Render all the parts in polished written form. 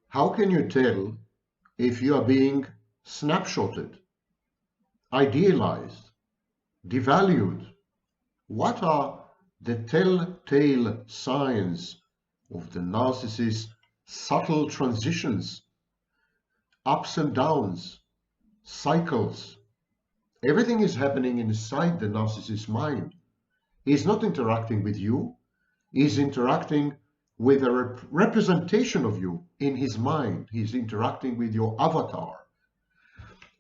How can you tell if you are being snapshotted, idealized, devalued? What are the telltale signs of the narcissist's subtle transitions, ups and downs, cycles? Everything is happening inside the narcissist's mind. He's not interacting with you. He's interacting with a representation of you in his mind. He's interacting with your avatar,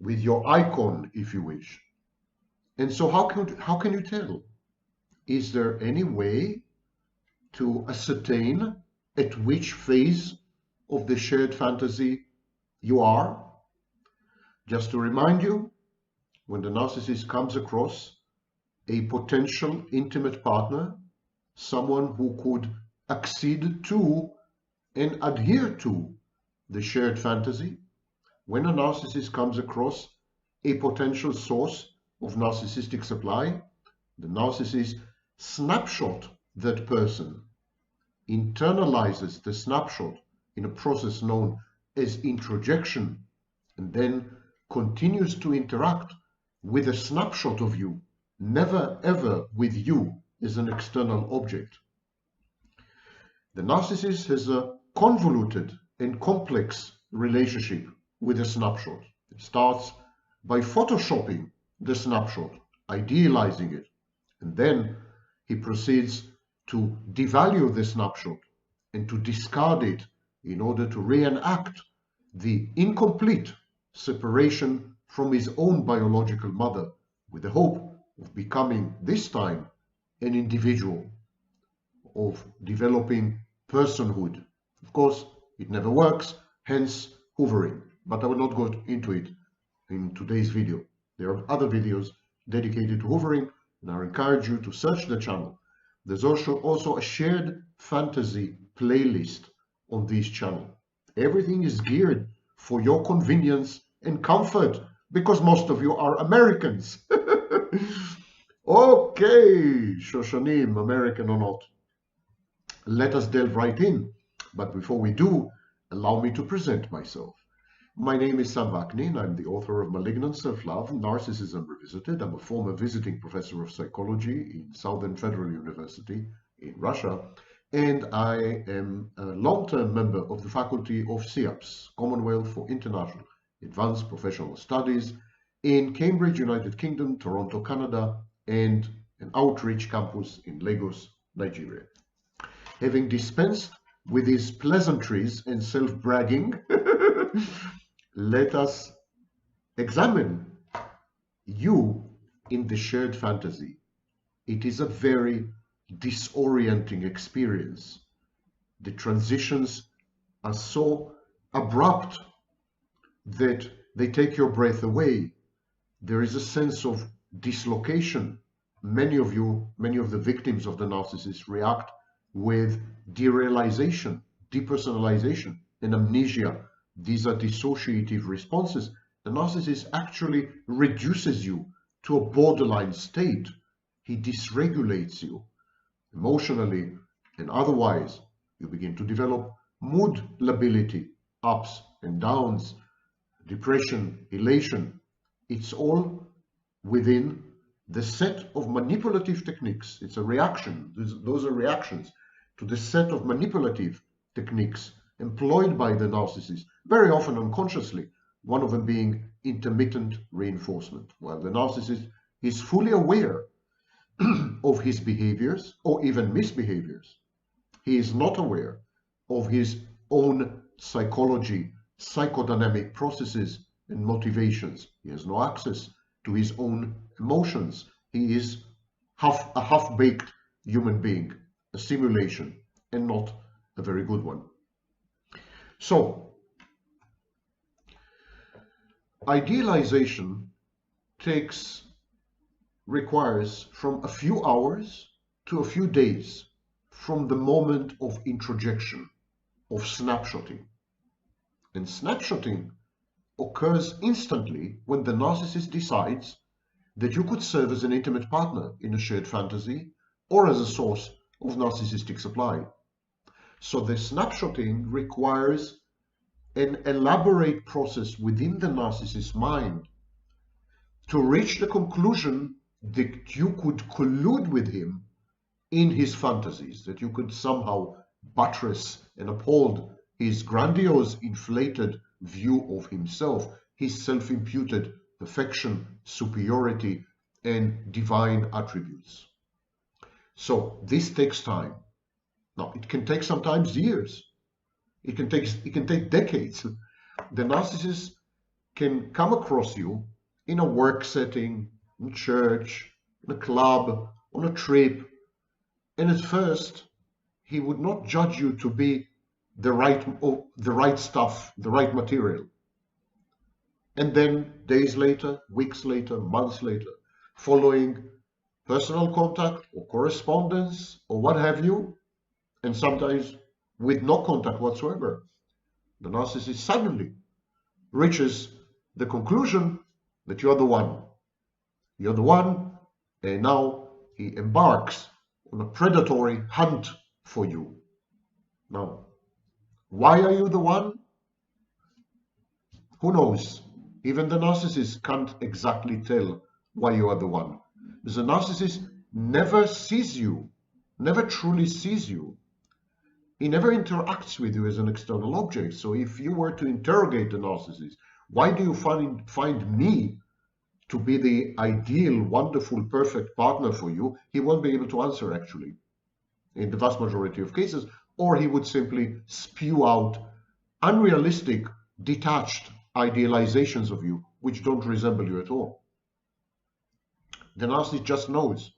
with your icon, if you wish. And so how can you tell? Is there any way to ascertain at which phase of the shared fantasy you are? Just to remind you, when the narcissist comes across a potential intimate partner, someone who could accede to and adhere to the shared fantasy, when a narcissist comes across a potential source of narcissistic supply, the narcissist snapshot that person, internalizes the snapshot in a process known as introjection, and then continues to interact with a snapshot of you, never ever with you as an external object. The narcissist has a convoluted and complex relationship with a snapshot. It starts by photoshopping the snapshot, idealizing it, and then he proceeds to devalue the snapshot and to discard it in order to reenact the incomplete separation from his own biological mother, with the hope of becoming, this time, an individual, of developing personhood. Of course, it never works, hence hoovering, but I will not go into it in today's video. There are other videos dedicated to hoovering, and I encourage you to search the channel. There's also a shared fantasy playlist on this channel. Everything is geared for your convenience and comfort, because most of you are Americans. Okay, Shoshanim, American or not. Let us delve right in. But before we do, allow me to present myself. My name is Sam Vaknin, and I'm the author of Malignant Self-Love, Narcissism Revisited. I'm a former visiting professor of psychology in Southern Federal University in Russia, and I am a long-term member of the faculty of CIAPS, Commonwealth for International Advanced Professional Studies, in Cambridge, United Kingdom, Toronto, Canada, and an outreach campus in Lagos, Nigeria. Having dispensed with these pleasantries and self-bragging, let us examine you in the shared fantasy. It is a very disorienting experience. The transitions are so abrupt that they take your breath away. There is a sense of dislocation. Many of the victims of the narcissist react with derealization, depersonalization, and amnesia. These are dissociative responses. The narcissist actually reduces you to a borderline state. He dysregulates you emotionally and otherwise. You begin to develop mood lability, ups and downs, depression, elation. It's all within the set of manipulative techniques. It's a reaction. Those are reactions to the set of manipulative techniques employed by the narcissist, very often unconsciously, one of them being intermittent reinforcement. While the narcissist is fully aware of his behaviors or even misbehaviors, he is not aware of his own psychology, psychodynamic processes and motivations. He has no access to his own emotions. He is a half-baked human being, a simulation, and not a very good one. So, idealization requires from a few hours to a few days from the moment of introjection, of snapshotting. And snapshotting occurs instantly when the narcissist decides that you could serve as an intimate partner in a shared fantasy or as a source of narcissistic supply. So the snapshotting requires an elaborate process within the narcissist's mind to reach the conclusion that you could collude with him in his fantasies, that you could somehow buttress and uphold his grandiose, inflated view of himself, his self-imputed perfection, superiority, and divine attributes. So this takes time. Now, it can take sometimes years. It can take decades. The narcissist can come across you in a work setting, in church, in a club, on a trip, and at first he would not judge you to be the right stuff, the right material. And then days later, weeks later, months later, following personal contact or correspondence or what have you, and sometimes with no contact whatsoever, the narcissist suddenly reaches the conclusion that you're the one. You're the one, and now he embarks on a predatory hunt for you. Now, why are you the one? Who knows? Even the narcissist can't exactly tell why you are the one. Because the narcissist never sees you, never truly sees you. He never interacts with you as an external object. So if you were to interrogate the narcissist, why do you find me to be the ideal, wonderful, perfect partner for you? He won't be able to answer, actually, in the vast majority of cases, or he would simply spew out unrealistic, detached idealizations of you, which don't resemble you at all. The narcissist just knows.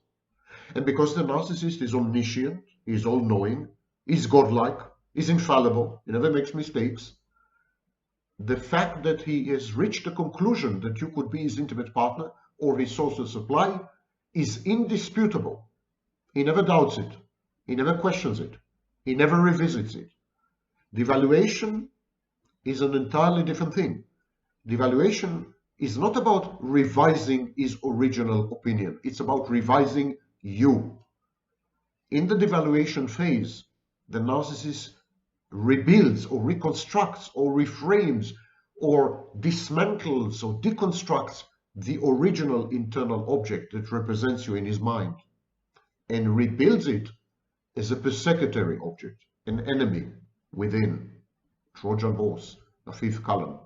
And because the narcissist is omniscient, he's all-knowing, he's godlike, he's infallible, he never makes mistakes, the fact that he has reached the conclusion that you could be his intimate partner or his source of supply is indisputable. He never doubts it. He never questions it. He never revisits it. Devaluation is an entirely different thing. Devaluation is not about revising his original opinion. It's about revising you. In the devaluation phase, the narcissist rebuilds or reconstructs or reframes or dismantles or deconstructs the original internal object that represents you in his mind and rebuilds it as a persecutory object, an enemy within, Trojan horse, a fifth column.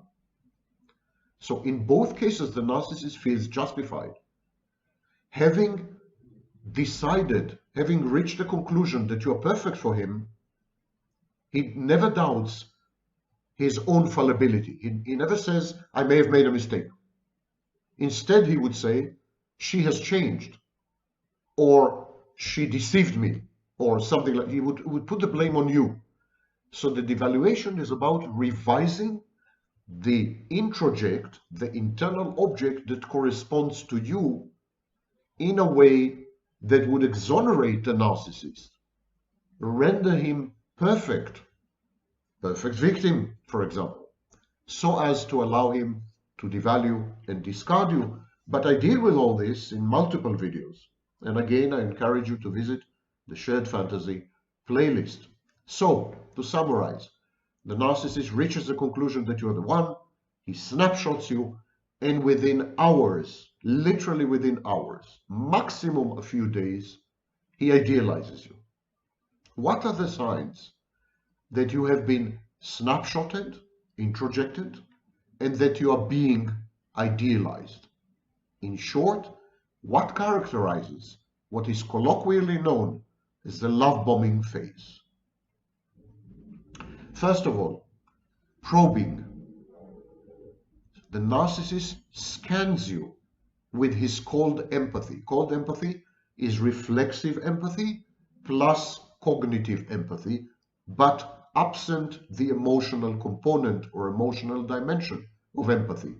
So in both cases, the narcissist feels justified. Having decided, having reached the conclusion that you are perfect for him, he never doubts his own fallibility. He never says, I may have made a mistake. Instead, he would say, she has changed, or she deceived me, or something like. He would put the blame on you. So the devaluation is about revising the introject, the internal object that corresponds to you, in a way that would exonerate the narcissist, render him perfect victim, for example, so as to allow him to devalue and discard you. But I deal with all this in multiple videos. And again, I encourage you to visit the Shared Fantasy playlist. So, to summarize, the narcissist reaches the conclusion that you're the one, he snapshots you, and within hours, literally within hours, maximum a few days, he idealizes you. What are the signs that you have been snapshotted, introjected, and that you are being idealized? In short, what characterizes what is colloquially known as the lovebombing phase? First of all, probing. The narcissist scans you with his cold empathy. Cold empathy is reflexive empathy plus cognitive empathy, but absent the emotional component or emotional dimension of empathy.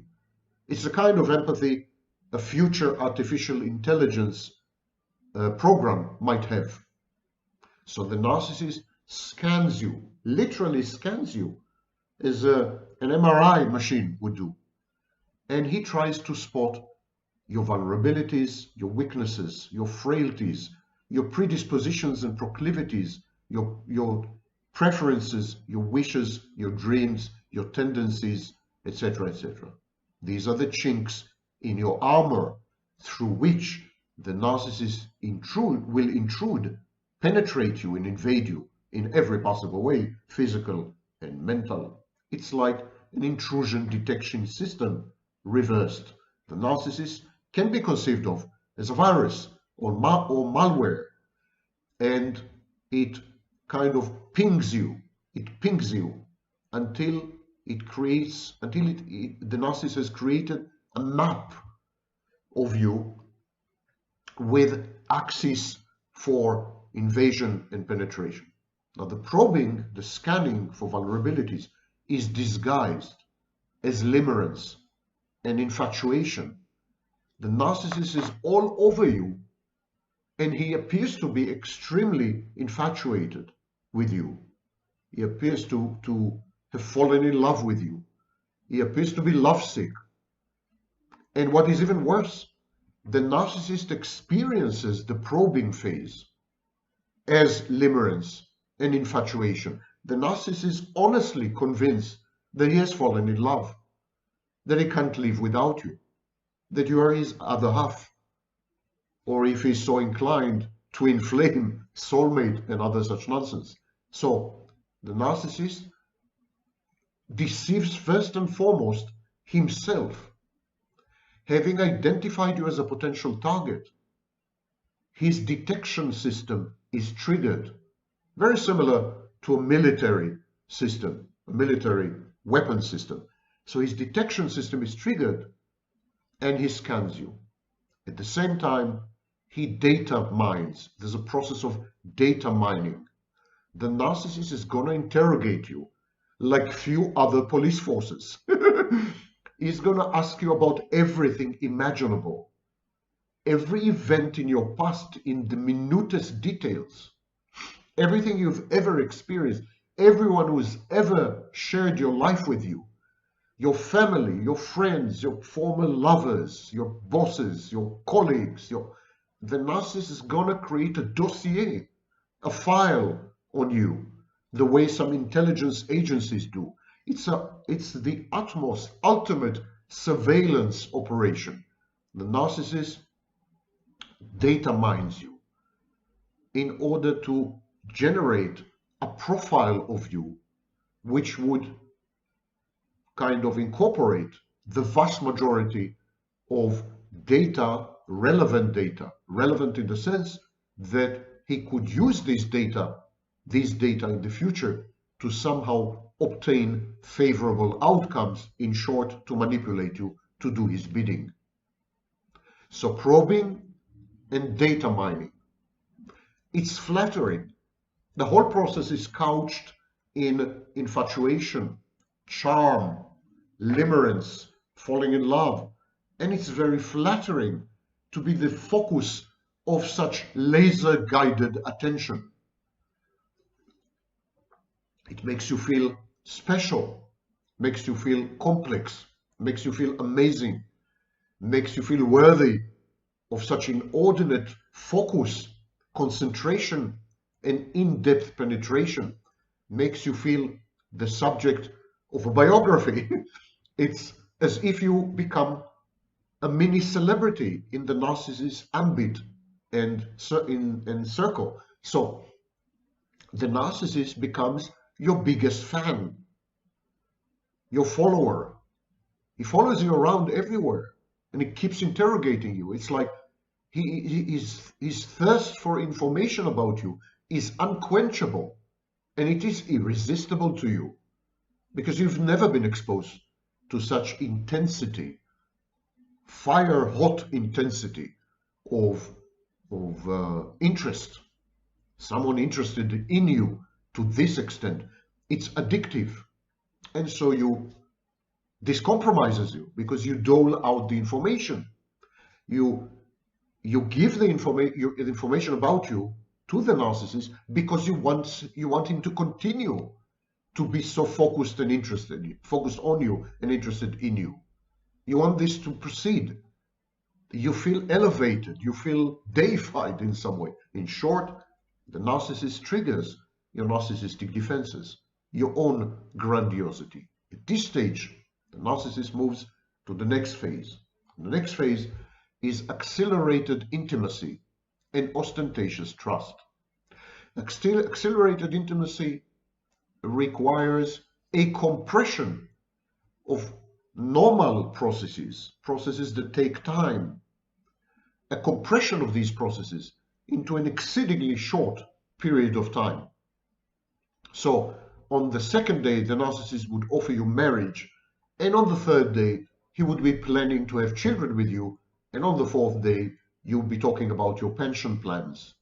It's the kind of empathy a future artificial intelligence program might have. So the narcissist scans you, literally scans you, as an MRI machine would do. And he tries to spot your vulnerabilities, your weaknesses, your frailties, your predispositions and proclivities, your preferences, your wishes, your dreams, your tendencies, etc., etc. These are the chinks in your armor through which the narcissist will intrude, penetrate you and invade you in every possible way, physical and mental. It's like an intrusion detection system reversed. The narcissist can be conceived of as a virus or malware, and it kind of pings you. It pings you until the narcissist has created a map of you with axis for invasion and penetration. Now the probing, the scanning for vulnerabilities is disguised as limerence and infatuation. The narcissist is all over you, and he appears to be extremely infatuated with you. He appears to have fallen in love with you. He appears to be lovesick. And what is even worse, the narcissist experiences the probing phase as limerence and infatuation. The narcissist is honestly convinced that he has fallen in love, that he can't live without you, that you are his other half, or if he's so inclined, twin flame, soulmate, and other such nonsense. So the narcissist deceives first and foremost himself. Having identified you as a potential target, his detection system is triggered, very similar to a military system, a military weapon system. So his detection system is triggered and he scans you. At the same time, he data mines. There's a process of data mining. The narcissist is going to interrogate you like few other police forces. He's going to ask you about everything imaginable, every event in your past in the minutest details, everything you've ever experienced, everyone who's ever shared your life with you, your family, your friends, your former lovers, your bosses, your colleagues. The narcissist is going to create a dossier, a file on you, the way some intelligence agencies do. It's the utmost, ultimate surveillance operation. The narcissist data mines you in order to generate a profile of you which would kind of incorporate the vast majority of data, relevant in the sense that he could use this data in the future to somehow obtain favorable outcomes, in short, to manipulate you, to do his bidding. So probing and data mining. It's flattering. The whole process is couched in infatuation, charm, limerence, falling in love, and it's very flattering to be the focus of such laser-guided attention. It makes you feel special, makes you feel complex, makes you feel amazing, makes you feel worthy of such inordinate focus, concentration, and in-depth penetration, makes you feel the subject of a biography. It's as if you become a mini celebrity in the narcissist's ambit and circle. So the narcissist becomes your biggest fan, your follower. He follows you around everywhere and he keeps interrogating you. It's like his thirst for information about you is unquenchable, and it is irresistible to you because you've never been exposed to such intensity, fire hot intensity of interest. Someone interested in you to this extent, it's addictive, and so this compromises you because you dole out the information. You give the information about you to the narcissist because you want him to continue to be so focused on you and interested in you. You want this to proceed. You feel elevated, you feel deified in some way. In short, the narcissist triggers your narcissistic defenses, your own grandiosity. It this stage, the narcissist moves to the next phase. The next phase is accelerated intimacy and ostentatious trust. Accelerated intimacy requires a compression of normal processes that take time, a compression of these processes into an exceedingly short period of time. So on the second day, the narcissist would offer you marriage, and on the third day, he would be planning to have children with you, and on the fourth day, you'll be talking about your pension plans.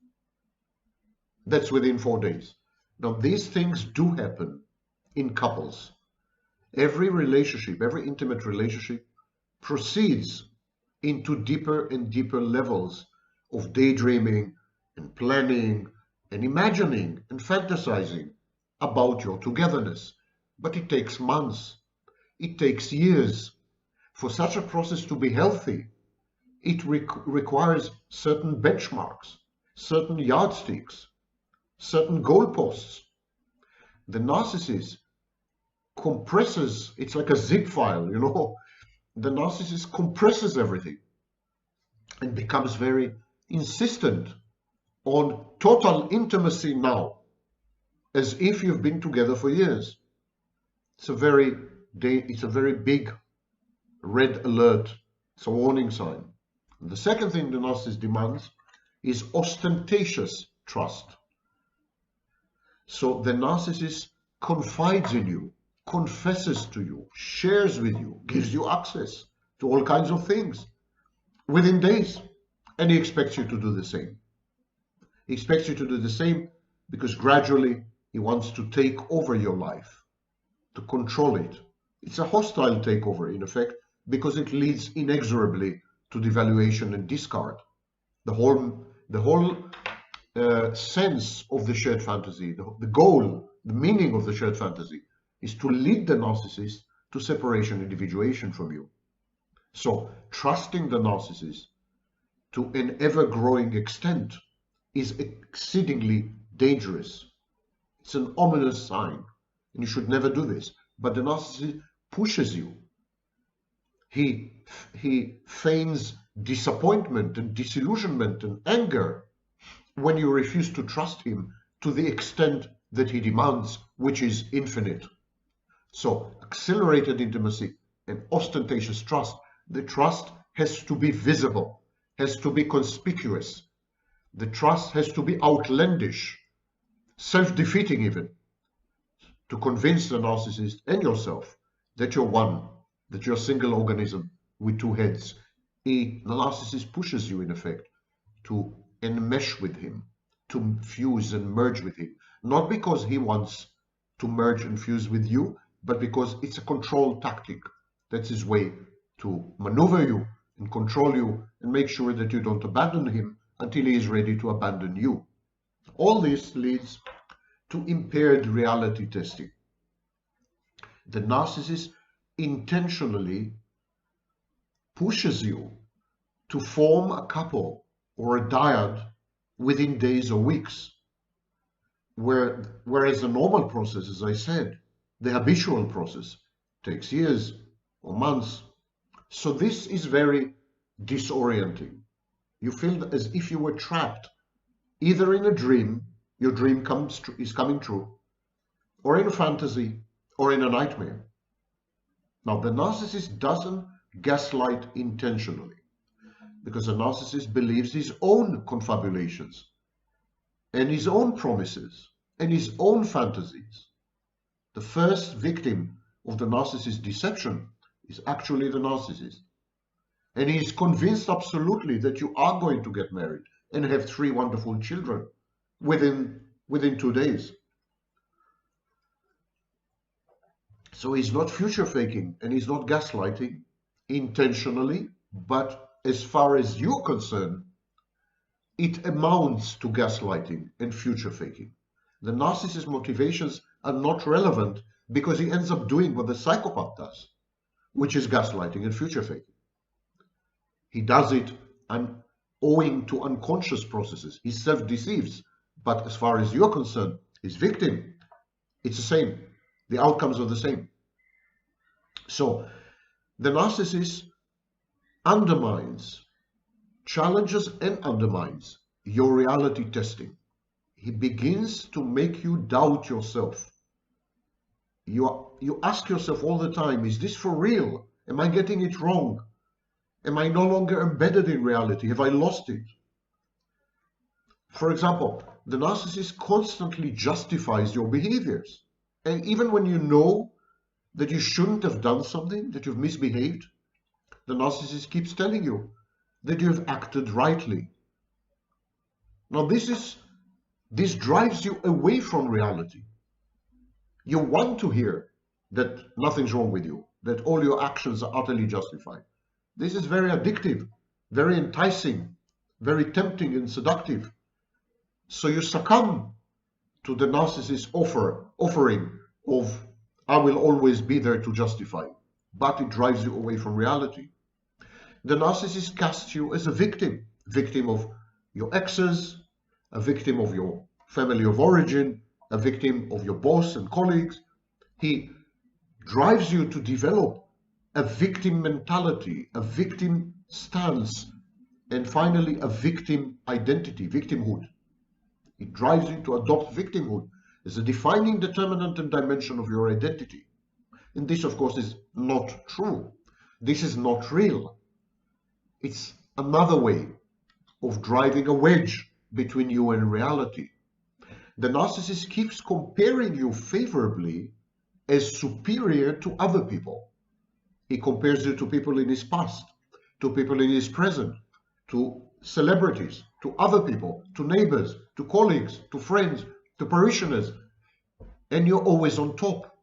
That's within 4 days. Now, these things do happen in couples. Every relationship, every intimate relationship proceeds into deeper and deeper levels of daydreaming and planning and imagining and fantasizing about your togetherness. But it takes months, it takes years. For such a process to be healthy, it requires certain benchmarks, certain yardsticks, certain goalposts. The narcissist compresses, it's like a zip file, you know. The narcissist compresses everything and becomes very insistent on total intimacy now, as if you've been together for years. It's a very big red alert. It's a warning sign. And the second thing the narcissist demands is ostentatious trust. So the narcissist confides in you, confesses to you, shares with you, gives you access to all kinds of things within days. And he expects you to do the same. He expects you to do the same because gradually he wants to take over your life, to control it. It's a hostile takeover, in effect, because it leads inexorably to devaluation and discard. The whole sense of the shared fantasy, the goal, the meaning of the shared fantasy is to lead the narcissist to separation and individuation from you. So trusting the narcissist to an ever-growing extent is exceedingly dangerous. It's an ominous sign, and you should never do this. But the narcissist pushes you. He feigns disappointment and disillusionment and anger when you refuse to trust him to the extent that he demands, which is infinite. So accelerated intimacy and ostentatious trust. The trust has to be visible, has to be conspicuous. The trust has to be outlandish, self-defeating even, to convince the narcissist and yourself that you're one, that you're a single organism with two heads. The narcissist pushes you, in effect, to enmesh with him, to fuse and merge with him. Not because he wants to merge and fuse with you, but because it's a control tactic. That's his way to maneuver you and control you and make sure that you don't abandon him until he is ready to abandon you. All this leads to impaired reality testing. The narcissist intentionally pushes you to form a couple or a dyad within days or weeks, whereas the normal process, as I said, the habitual process, takes years or months. So this is very disorienting. You feel as if you were trapped either in a dream, your dream is coming true, or in a fantasy, or in a nightmare. Now, the narcissist doesn't gaslight intentionally, because the narcissist believes his own confabulations and his own promises and his own fantasies. The first victim of the narcissist's deception is actually the narcissist. And he is convinced absolutely that you are going to get married and have 3 wonderful children within 2 days. So he's not future faking and he's not gaslighting intentionally, but as far as you're concerned, it amounts to gaslighting and future faking. The narcissist's motivations are not relevant because he ends up doing what the psychopath does, which is gaslighting and future faking. He does it owing to unconscious processes. He self-deceives, but as far as you're concerned, his victim, it's the same. The outcomes are the same. So the narcissist undermines, challenges and undermines your reality testing. He begins to make you doubt yourself. You ask yourself all the time, is this for real? Am I getting it wrong? Am I no longer embedded in reality? Have I lost it? For example, the narcissist constantly justifies your behaviors. And even when you know that you shouldn't have done something, that you've misbehaved, the narcissist keeps telling you that you have acted rightly. Now, this drives you away from reality. You want to hear that nothing's wrong with you, that all your actions are utterly justified. This is very addictive, very enticing, very tempting and seductive. So you succumb to the narcissist's offering of, I will always be there to justify, but it drives you away from reality. The narcissist casts you as a victim, victim of your exes, a victim of your family of origin, a victim of your boss and colleagues. He drives you to develop a victim mentality, a victim stance, and finally a victim identity, victimhood. It drives you to adopt victimhood as a defining determinant and dimension of your identity. And this, of course, is not true. This is not real. It's another way of driving a wedge between you and reality. The narcissist keeps comparing you favorably as superior to other people. He compares you to people in his past, to people in his present, to celebrities, to other people, to neighbors, to colleagues, to friends, to parishioners. And you're always on top.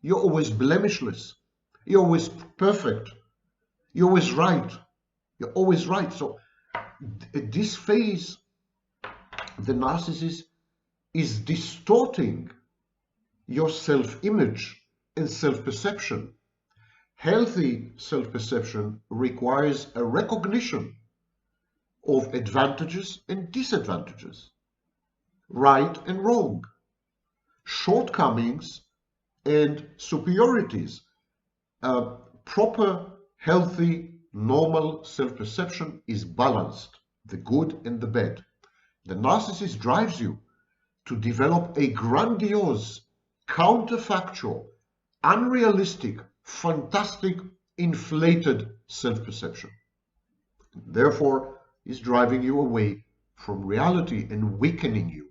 You're always blemishless. You're always perfect. You're always right. You're always right. So at this phase, the narcissist is distorting your self-image and self-perception. Healthy self-perception requires a recognition of advantages and disadvantages, right and wrong, shortcomings and superiorities. Proper, healthy, normal self-perception is balanced, the good and the bad. The narcissist drives you to develop a grandiose, counterfactual, unrealistic, fantastic, inflated self-perception. Therefore, is driving you away from reality and weakening you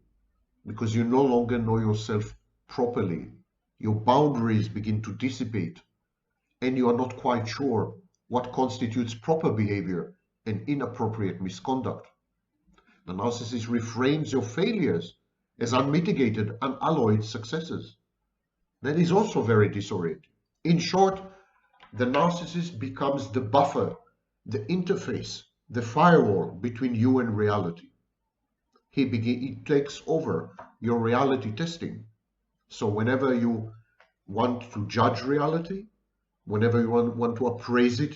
because you no longer know yourself properly. Your boundaries begin to dissipate and you are not quite sure what constitutes proper behavior and inappropriate misconduct. The narcissist reframes your failures as unmitigated, unalloyed successes. That is also very disorienting. In short, the narcissist becomes the buffer, the interface, the firewall between you and reality. He takes over your reality testing. So whenever you want to judge reality, whenever you want to appraise it,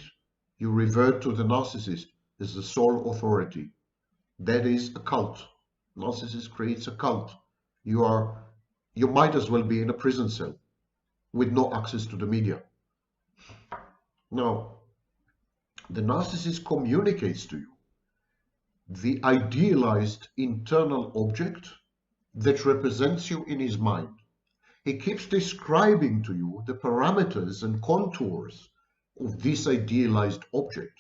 you revert to the narcissist as the sole authority. That is a cult. Narcissist creates a cult. You might as well be in a prison cell with no access to the media. Now, the narcissist communicates to you the idealized internal object that represents you in his mind. He keeps describing to you the parameters and contours of this idealized object.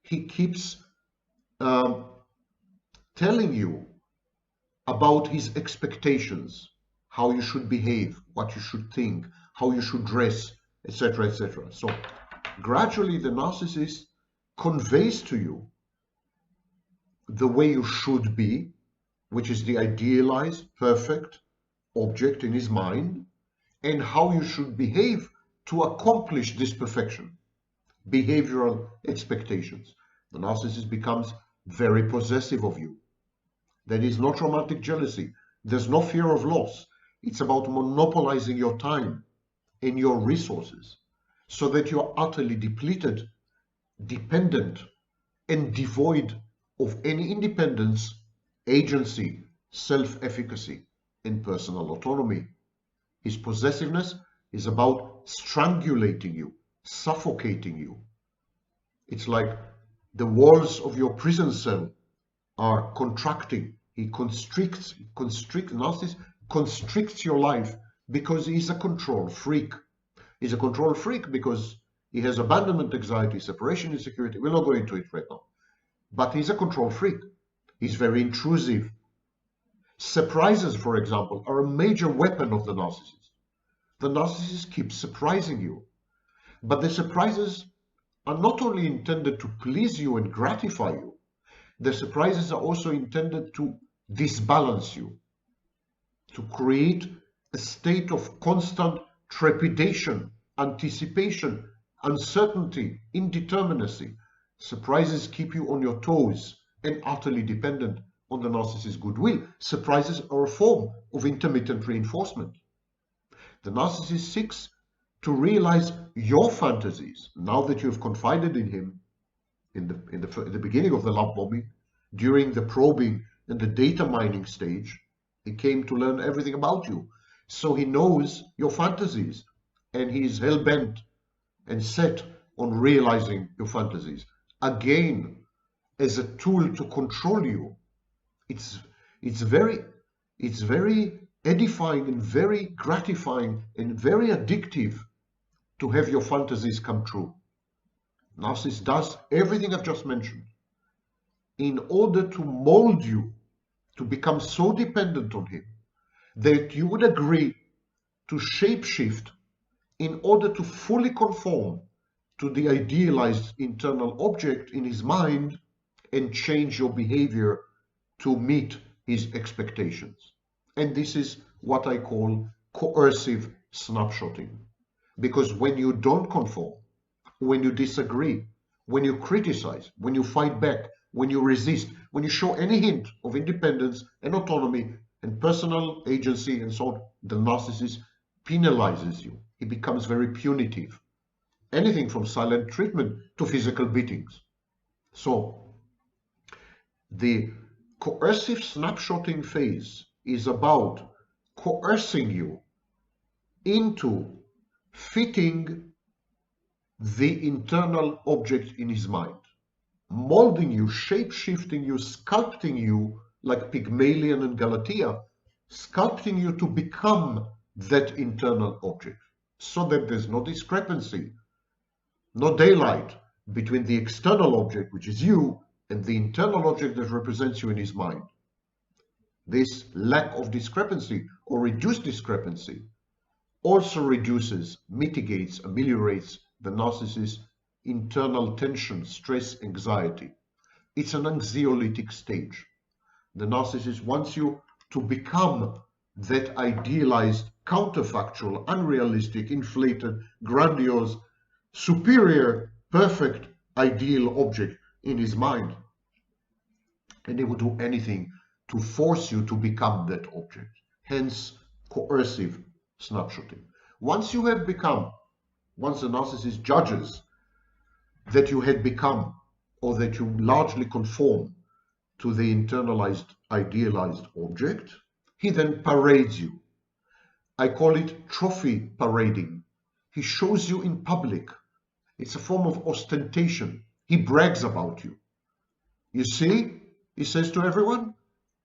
He keeps telling you about his expectations, how you should behave, what you should think, how you should dress, etc., etc. So gradually the narcissist conveys to you the way you should be, which is the idealized, perfect object in his mind, and how you should behave to accomplish this perfection. Behavioral expectations. The narcissist becomes very possessive of you. There is not romantic jealousy. There's no fear of loss. It's about monopolizing your time and your resources so that you're utterly depleted, dependent, and devoid of any independence, agency, self-efficacy, and personal autonomy. His possessiveness is about strangulating you, suffocating you. It's like the walls of your prison cell are contracting. Narcissist constricts your life because he's a control freak. He's a control freak because he has abandonment anxiety, separation insecurity. We'll not go into it right now. But he's a control freak. He's very intrusive. Surprises, for example, are a major weapon of the narcissist. The narcissist keeps surprising you. But the surprises are not only intended to please you and gratify you, the surprises are also intended to disbalance you, to create a state of constant trepidation, anticipation, uncertainty, indeterminacy. Surprises keep you on your toes and utterly dependent on the narcissist's goodwill. Surprises are a form of intermittent reinforcement. The narcissist seeks to realize your fantasies now that you have confided in him in the beginning of the love bombing, during the probing and the data mining stage. He came to learn everything about you. So he knows your fantasies and he is hell-bent and set on realizing your fantasies. Again, as a tool to control you. It's very edifying and very gratifying and very addictive to have your fantasies come true. Narcissist does everything I've just mentioned in order to mold you to become so dependent on him that you would agree to shapeshift in order to fully conform to the idealized internal object in his mind and change your behavior to meet his expectations. And this is what I call coercive snapshotting. Because when you don't conform, when you disagree, when you criticize, when you fight back, when you resist, when you show any hint of independence and autonomy and personal agency and so on, the narcissist penalizes you. He becomes very punitive. Anything from silent treatment to physical beatings. So, the coercive snapshotting phase is about coercing you into fitting the internal object in his mind, molding you, shape-shifting you, sculpting you like Pygmalion and Galatea, sculpting you to become that internal object so that there's no discrepancy, no daylight between the external object, which is you, and the internal object that represents you in his mind. This lack of discrepancy or reduced discrepancy also reduces, mitigates, ameliorates the narcissist's internal tension, stress, anxiety. It's an anxiolytic stage. The narcissist wants you to become that idealized, counterfactual, unrealistic, inflated, grandiose, superior, perfect, ideal object in his mind. And he will do anything to force you to become that object. Hence, coercive snapshotting. Once you have become, once the narcissist judges that you had become or that you largely conform to the internalized, idealized object, he then parades you. I call it trophy parading. He shows you in public. It's a form of ostentation. He brags about you. You see, he says to everyone,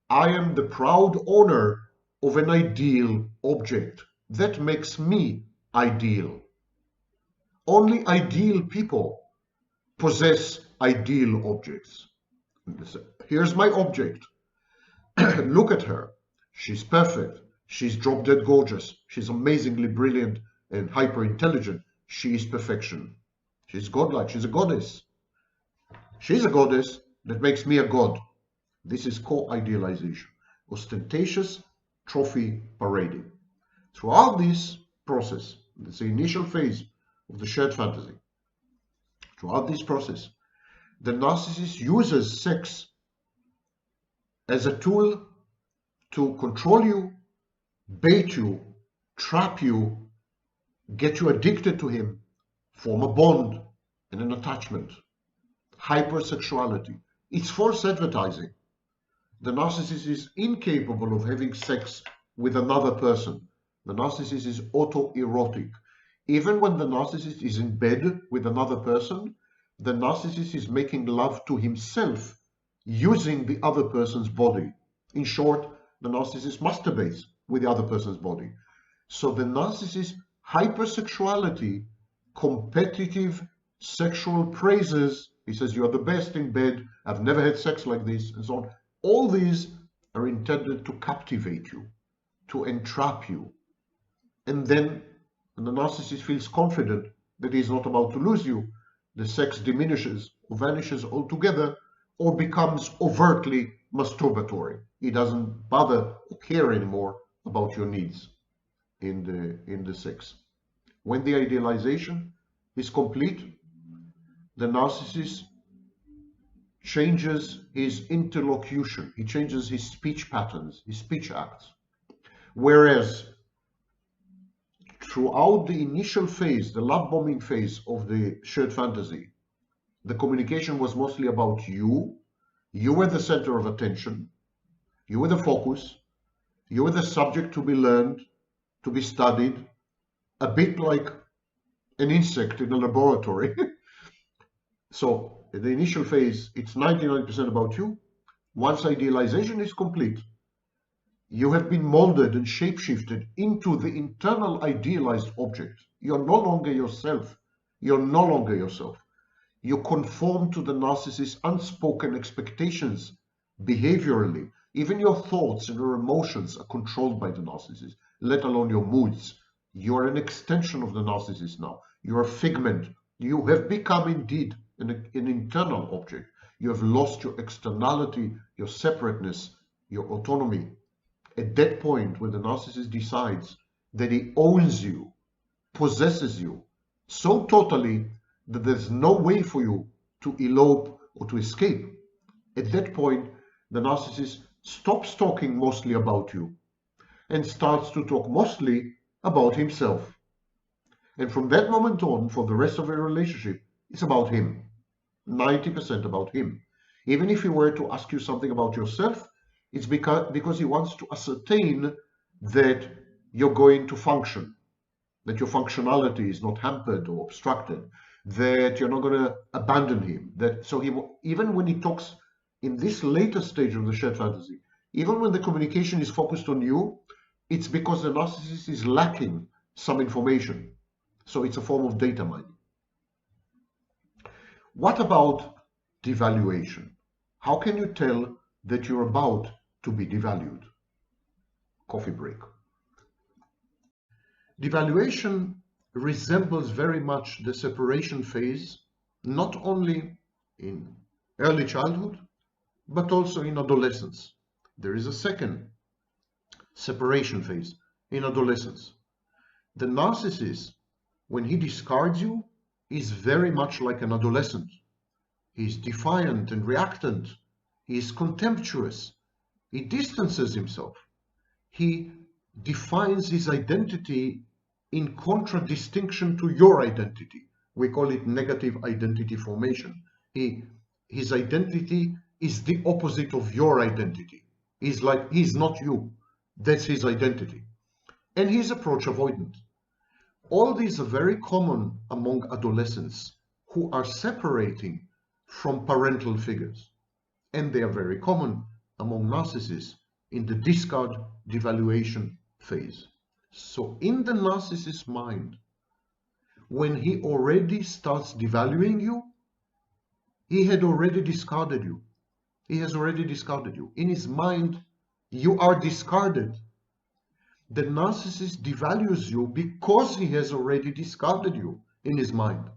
I am the proud owner of an ideal object. That makes me ideal. Only ideal people possess ideal objects. Here's my object. Look at her. She's perfect. She's drop-dead gorgeous. She's amazingly brilliant and hyper-intelligent. She is perfection. She's godlike. She's a goddess. She's a goddess that makes me a god. This is co-idealization. Ostentatious trophy parading. Throughout this process, it's the initial phase of the shared fantasy. Throughout this process, the narcissist uses sex as a tool to control you, bait you, trap you, get you addicted to him, form a bond and an attachment. Hypersexuality. It's false advertising. The narcissist is incapable of having sex with another person The narcissist is autoerotic. Even when the narcissist is in bed with another person, the narcissist is making love to himself using the other person's body. In short, the narcissist masturbates with the other person's body. So the narcissist hypersexuality, competitive sexual praises, he says, you're the best in bed, I've never had sex like this, and so on. All these are intended to captivate you, to entrap you. And then when the narcissist feels confident that he's not about to lose you, the sex diminishes or vanishes altogether or becomes overtly masturbatory. He doesn't bother or care anymore about your needs in the sex. When the idealization is complete, the narcissist changes his interlocution, he changes his speech patterns, his speech acts. Whereas throughout the initial phase, the love bombing phase of the shared fantasy, the communication was mostly about you. You were the center of attention. You were the focus. You were the subject to be learned, to be studied, a bit like an insect in a laboratory. So in the initial phase, it's 99% about you. Once idealization is complete, you have been molded and shapeshifted into the internal idealized object. You're no longer yourself. You're no longer yourself. You conform to the narcissist's unspoken expectations behaviorally. Even your thoughts and your emotions are controlled by the narcissist, let alone your moods. You're an extension of the narcissist now. You're a figment. You have become indeed an internal object. You have lost your externality, your separateness, your autonomy. At that point, when the narcissist decides that he owns you, possesses you so totally that there's no way for you to elope or to escape, at that point, the narcissist stops talking mostly about you and starts to talk mostly about himself. And from that moment on, for the rest of the relationship, it's about him. 90% about him. Even if he were to ask you something about yourself, it's because he wants to ascertain that you're going to function, that your functionality is not hampered or obstructed, that you're not going to abandon him. So even when he talks in this later stage of the shared fantasy, even when the communication is focused on you, it's because the narcissist is lacking some information. So it's a form of data mining. What about devaluation? How can you tell that you're about to be devalued? Coffee break. Devaluation resembles very much the separation phase, not only in early childhood, but also in adolescence. There is a second separation phase in adolescence. The narcissist, when he discards you, is very much like an adolescent. He's defiant and reactant. He is contemptuous. He distances himself. He defines his identity in contradistinction to your identity. We call it negative identity formation. His identity is the opposite of your identity. He's like, he's not you. That's his identity. And he's approach avoidant. All these are very common among adolescents who are separating from parental figures. And they are very common among narcissists in the discard devaluation phase. So in the narcissist's mind, when he already starts devaluing you, he had already discarded you. He has already discarded you. In his mind, you are discarded. The narcissist devalues you because he has already discarded you in his mind.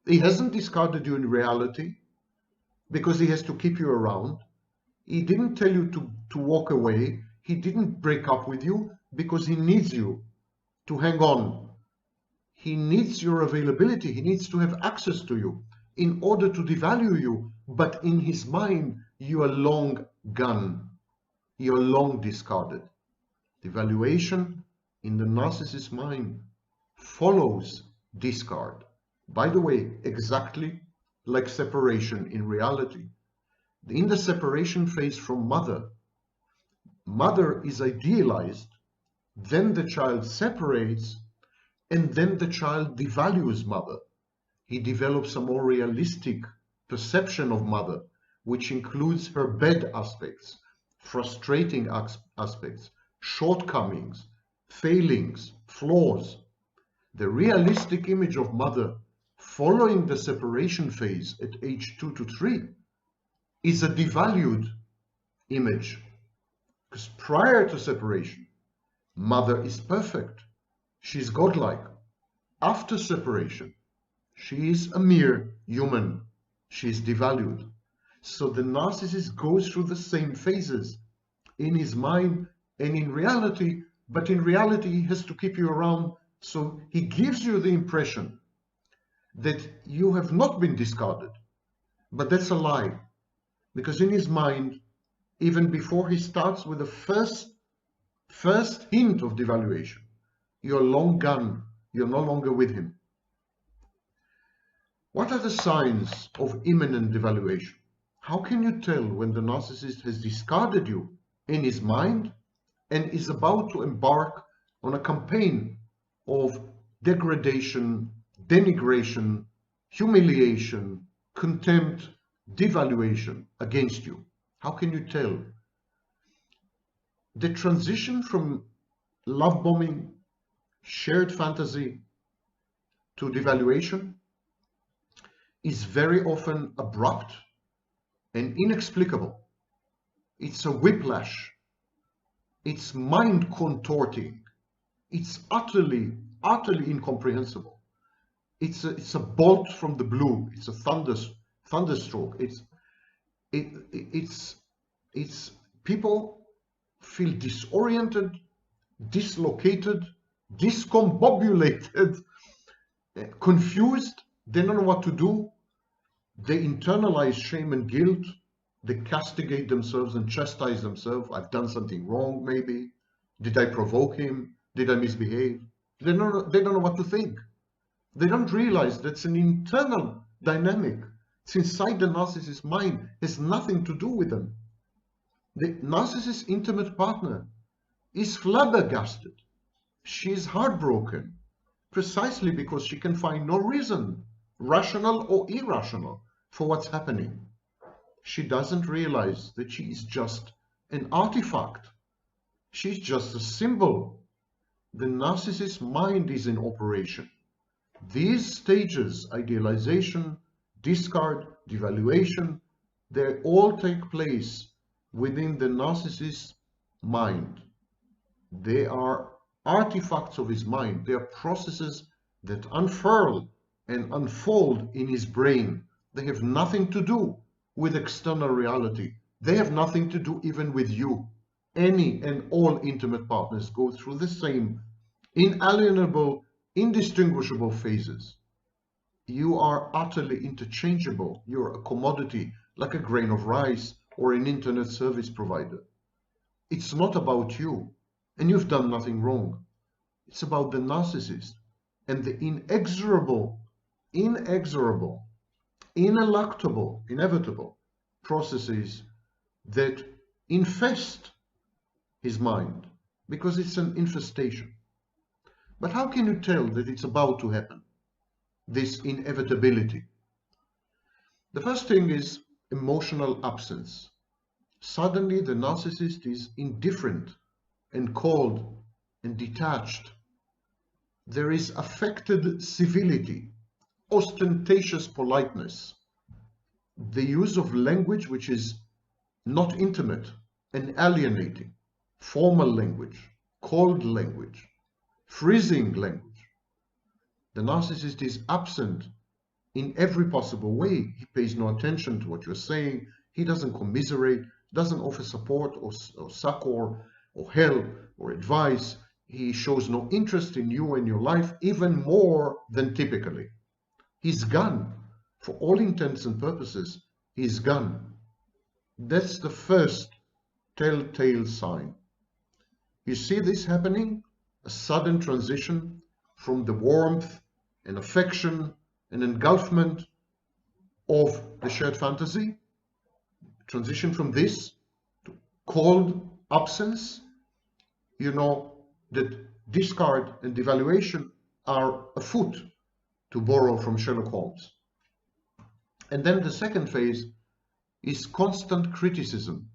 He hasn't discarded you in reality because he has to keep you around. He didn't tell you to walk away. He didn't break up with you because he needs you to hang on. He needs your availability. He needs to have access to you in order to devalue you. But in his mind, you are long gone. You're long discarded. Devaluation in the narcissist's mind follows discard. By the way, exactly like separation in reality. In the separation phase from mother, mother is idealized then the child separates, and then the child devalues mother. He develops a more realistic perception of mother, which includes her bad aspects, frustrating aspects, shortcomings, failings, flaws. The realistic image of mother following the separation phase at age 2 to 3 is a devalued image, because prior to separation, mother is perfect. She's godlike. After separation, she is a mere human. She is devalued. So the narcissist goes through the same phases in his mind and in reality, but in reality he has to keep you around, so he gives you the impression that you have not been discarded. But that's a lie, because in his mind, even before he starts with the first hint of devaluation, you're long gone, you're no longer with him. What are the signs of imminent devaluation? How can you tell when the narcissist has discarded you in his mind and is about to embark on a campaign of degradation, denigration, humiliation, contempt, devaluation against you? How can you tell? The transition from love bombing, shared fantasy, to devaluation is very often abrupt and inexplicable. It's a whiplash. It's mind contorting. It's utterly incomprehensible. It's a bolt from the blue. It's a thunderstroke. It's people feel disoriented, dislocated, discombobulated, confused. They don't know what to do. They internalize shame and guilt. They castigate themselves and chastise themselves. I've done something wrong, maybe. Did I provoke him? Did I misbehave? They don't know what to think. They don't realize that's an internal dynamic. It's inside the narcissist's mind. It has nothing to do with them. The narcissist's intimate partner is flabbergasted. She is heartbroken, precisely because she can find no reason, rational or irrational, for what's happening. She doesn't realize that she is just an artifact. She's just a symbol. The narcissist's mind is in operation. These stages, idealization, discard, devaluation, they all take place within the narcissist's mind. They are artifacts of his mind. They are processes that unfurl and unfold in his brain. They have nothing to do with external reality. They have nothing to do even with you. Any and all intimate partners go through the same inalienable, indistinguishable phases. You are utterly interchangeable. You're a commodity, like a grain of rice or an internet service provider. It's not about you, and you've done nothing wrong. It's about the narcissist and the inexorable, ineluctable, inevitable processes that infest his mind, because it's an infestation. But how can you tell that it's about to happen, this inevitability? The first thing is emotional absence. Suddenly the narcissist is indifferent and cold and detached. There is affected civility, ostentatious politeness, the use of language which is not intimate and alienating, formal language, cold language, freezing language. The narcissist is absent in every possible way. He pays no attention to what you're saying. He doesn't commiserate, doesn't offer support or succor or help or advice. He shows no interest in you and your life, even more than typically. He's gone. For all intents and purposes, he's gone. That's the first telltale sign. You see this happening? A sudden transition from the warmth and affection and engulfment of the shared fantasy. Transition from this to cold absence. You know, that discard and devaluation are afoot, to borrow from Sherlock Holmes. And then the second phase is constant criticism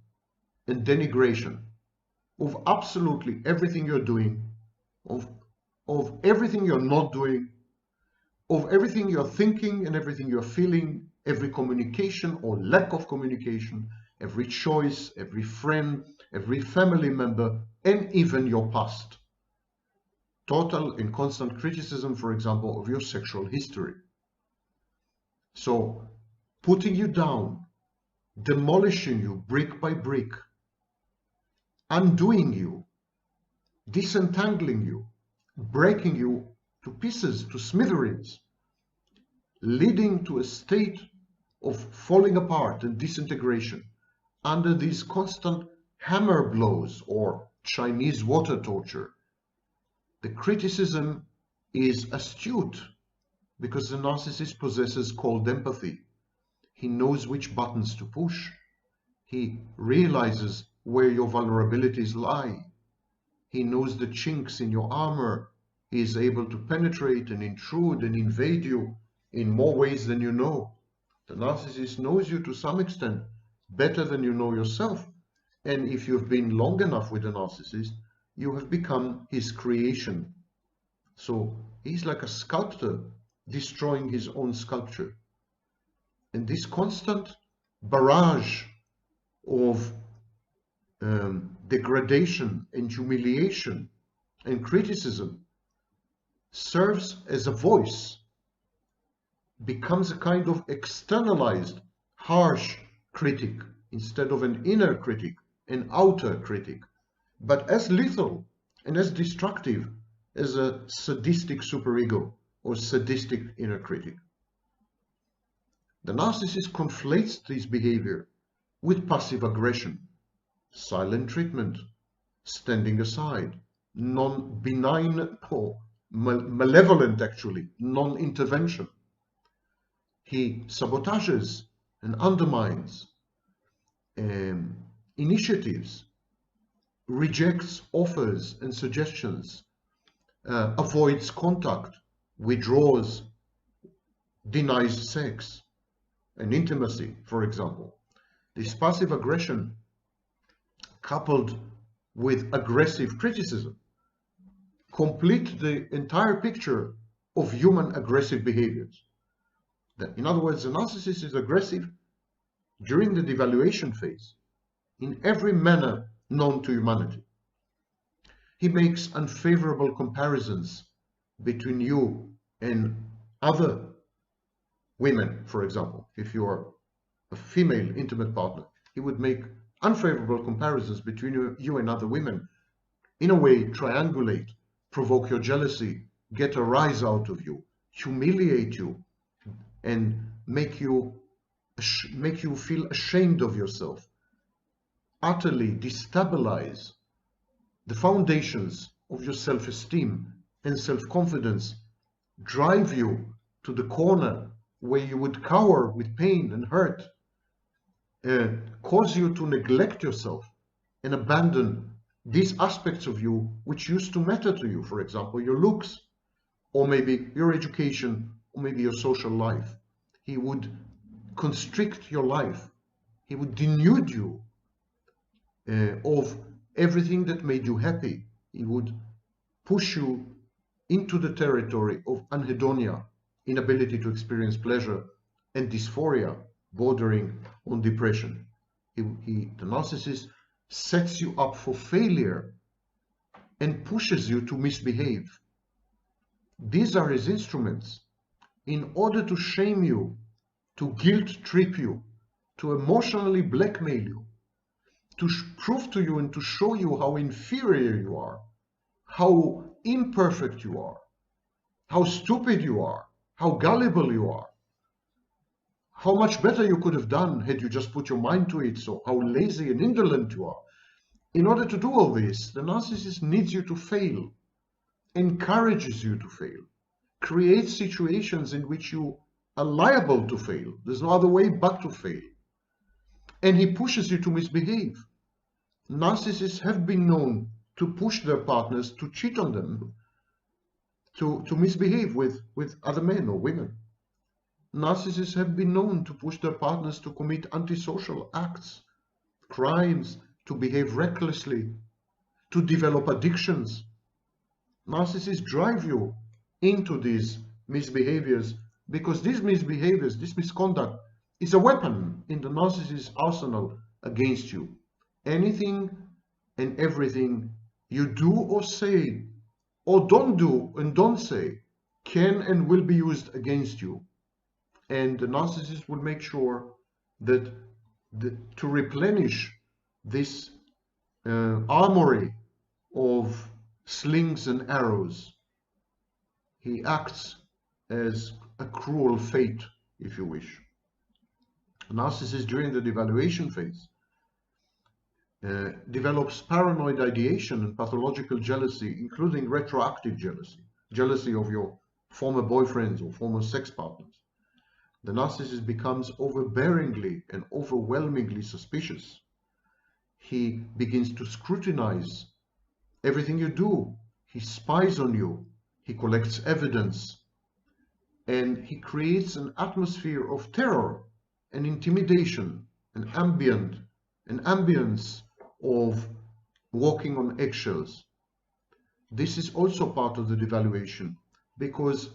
and denigration of absolutely everything you're doing, of everything you're not doing, of everything you're thinking and everything you're feeling, every communication or lack of communication, every choice, every friend, every family member, and even your past. Total and constant criticism, for example, of your sexual history. So, putting you down, demolishing you brick by brick, undoing you, disentangling you, breaking you to pieces, to smithereens, leading to a state of falling apart and disintegration under these constant hammer blows or Chinese water torture. The criticism is astute because the narcissist possesses cold empathy. He knows which buttons to push. He realizes where your vulnerabilities lie. He knows the chinks in your armor. He is able to penetrate and intrude and invade you in more ways than you know. The narcissist knows you to some extent better than you know yourself. And if you've been long enough with a narcissist, you have become his creation. So he's like a sculptor destroying his own sculpture. And this constant barrage of degradation and humiliation and criticism serves as a voice, becomes a kind of externalized, harsh critic instead of an inner critic, an outer critic, but as lethal and as destructive as a sadistic superego or sadistic inner critic. The narcissist conflates this behavior with passive aggression, silent treatment, standing aside, non-benign or malevolent, actually, non-intervention. He sabotages and undermines initiatives, rejects offers and suggestions, avoids contact, withdraws, denies sex and intimacy, for example. This passive aggression, coupled with aggressive criticism, complete the entire picture of human aggressive behaviors. In other words, the narcissist is aggressive during the devaluation phase in every manner known to humanity. He makes unfavorable comparisons between you and other women, for example. If you are a female intimate partner, he would make unfavorable comparisons between you and other women. In a way, triangulate, provoke your jealousy, get a rise out of you, humiliate you, and make you feel ashamed of yourself, utterly destabilize the foundations of your self-esteem and self-confidence, drive you to the corner where you would cower with pain and hurt, cause you to neglect yourself and abandon these aspects of you which used to matter to you, for example, your looks, or maybe your education, or maybe your social life. He would constrict your life. He would denude you of everything that made you happy. He would push you into the territory of anhedonia, inability to experience pleasure, and dysphoria bordering on depression. The narcissist sets you up for failure and pushes you to misbehave. These are his instruments in order to shame you, to guilt trip you, to emotionally blackmail you, to prove to you and to show you how inferior you are, how imperfect you are, how stupid you are, how gullible you are, how much better you could have done had you just put your mind to it, so how lazy and indolent you are. In order to do all this, the narcissist needs you to fail, encourages you to fail, creates situations in which you are liable to fail. There's no other way but to fail. And he pushes you to misbehave. Narcissists have been known to push their partners to cheat on them, to misbehave with other men or women. Narcissists have been known to push their partners to commit antisocial acts, crimes, to behave recklessly, to develop addictions. Narcissists drive you into these misbehaviors because these misbehaviors, this misconduct, is a weapon in the narcissist's arsenal against you. Anything and everything you do or say, or don't do and don't say, can and will be used against you. And the narcissist will make sure that to replenish this armory of slings and arrows, he acts as a cruel fate, if you wish. A narcissist during the devaluation phase develops paranoid ideation and pathological jealousy, including retroactive jealousy, jealousy of your former boyfriends or former sex partners. The narcissist becomes overbearingly and overwhelmingly suspicious. He begins to scrutinize everything you do. He spies on you. He collects evidence. And he creates an atmosphere of terror and intimidation, an ambience of walking on eggshells. This is also part of the devaluation because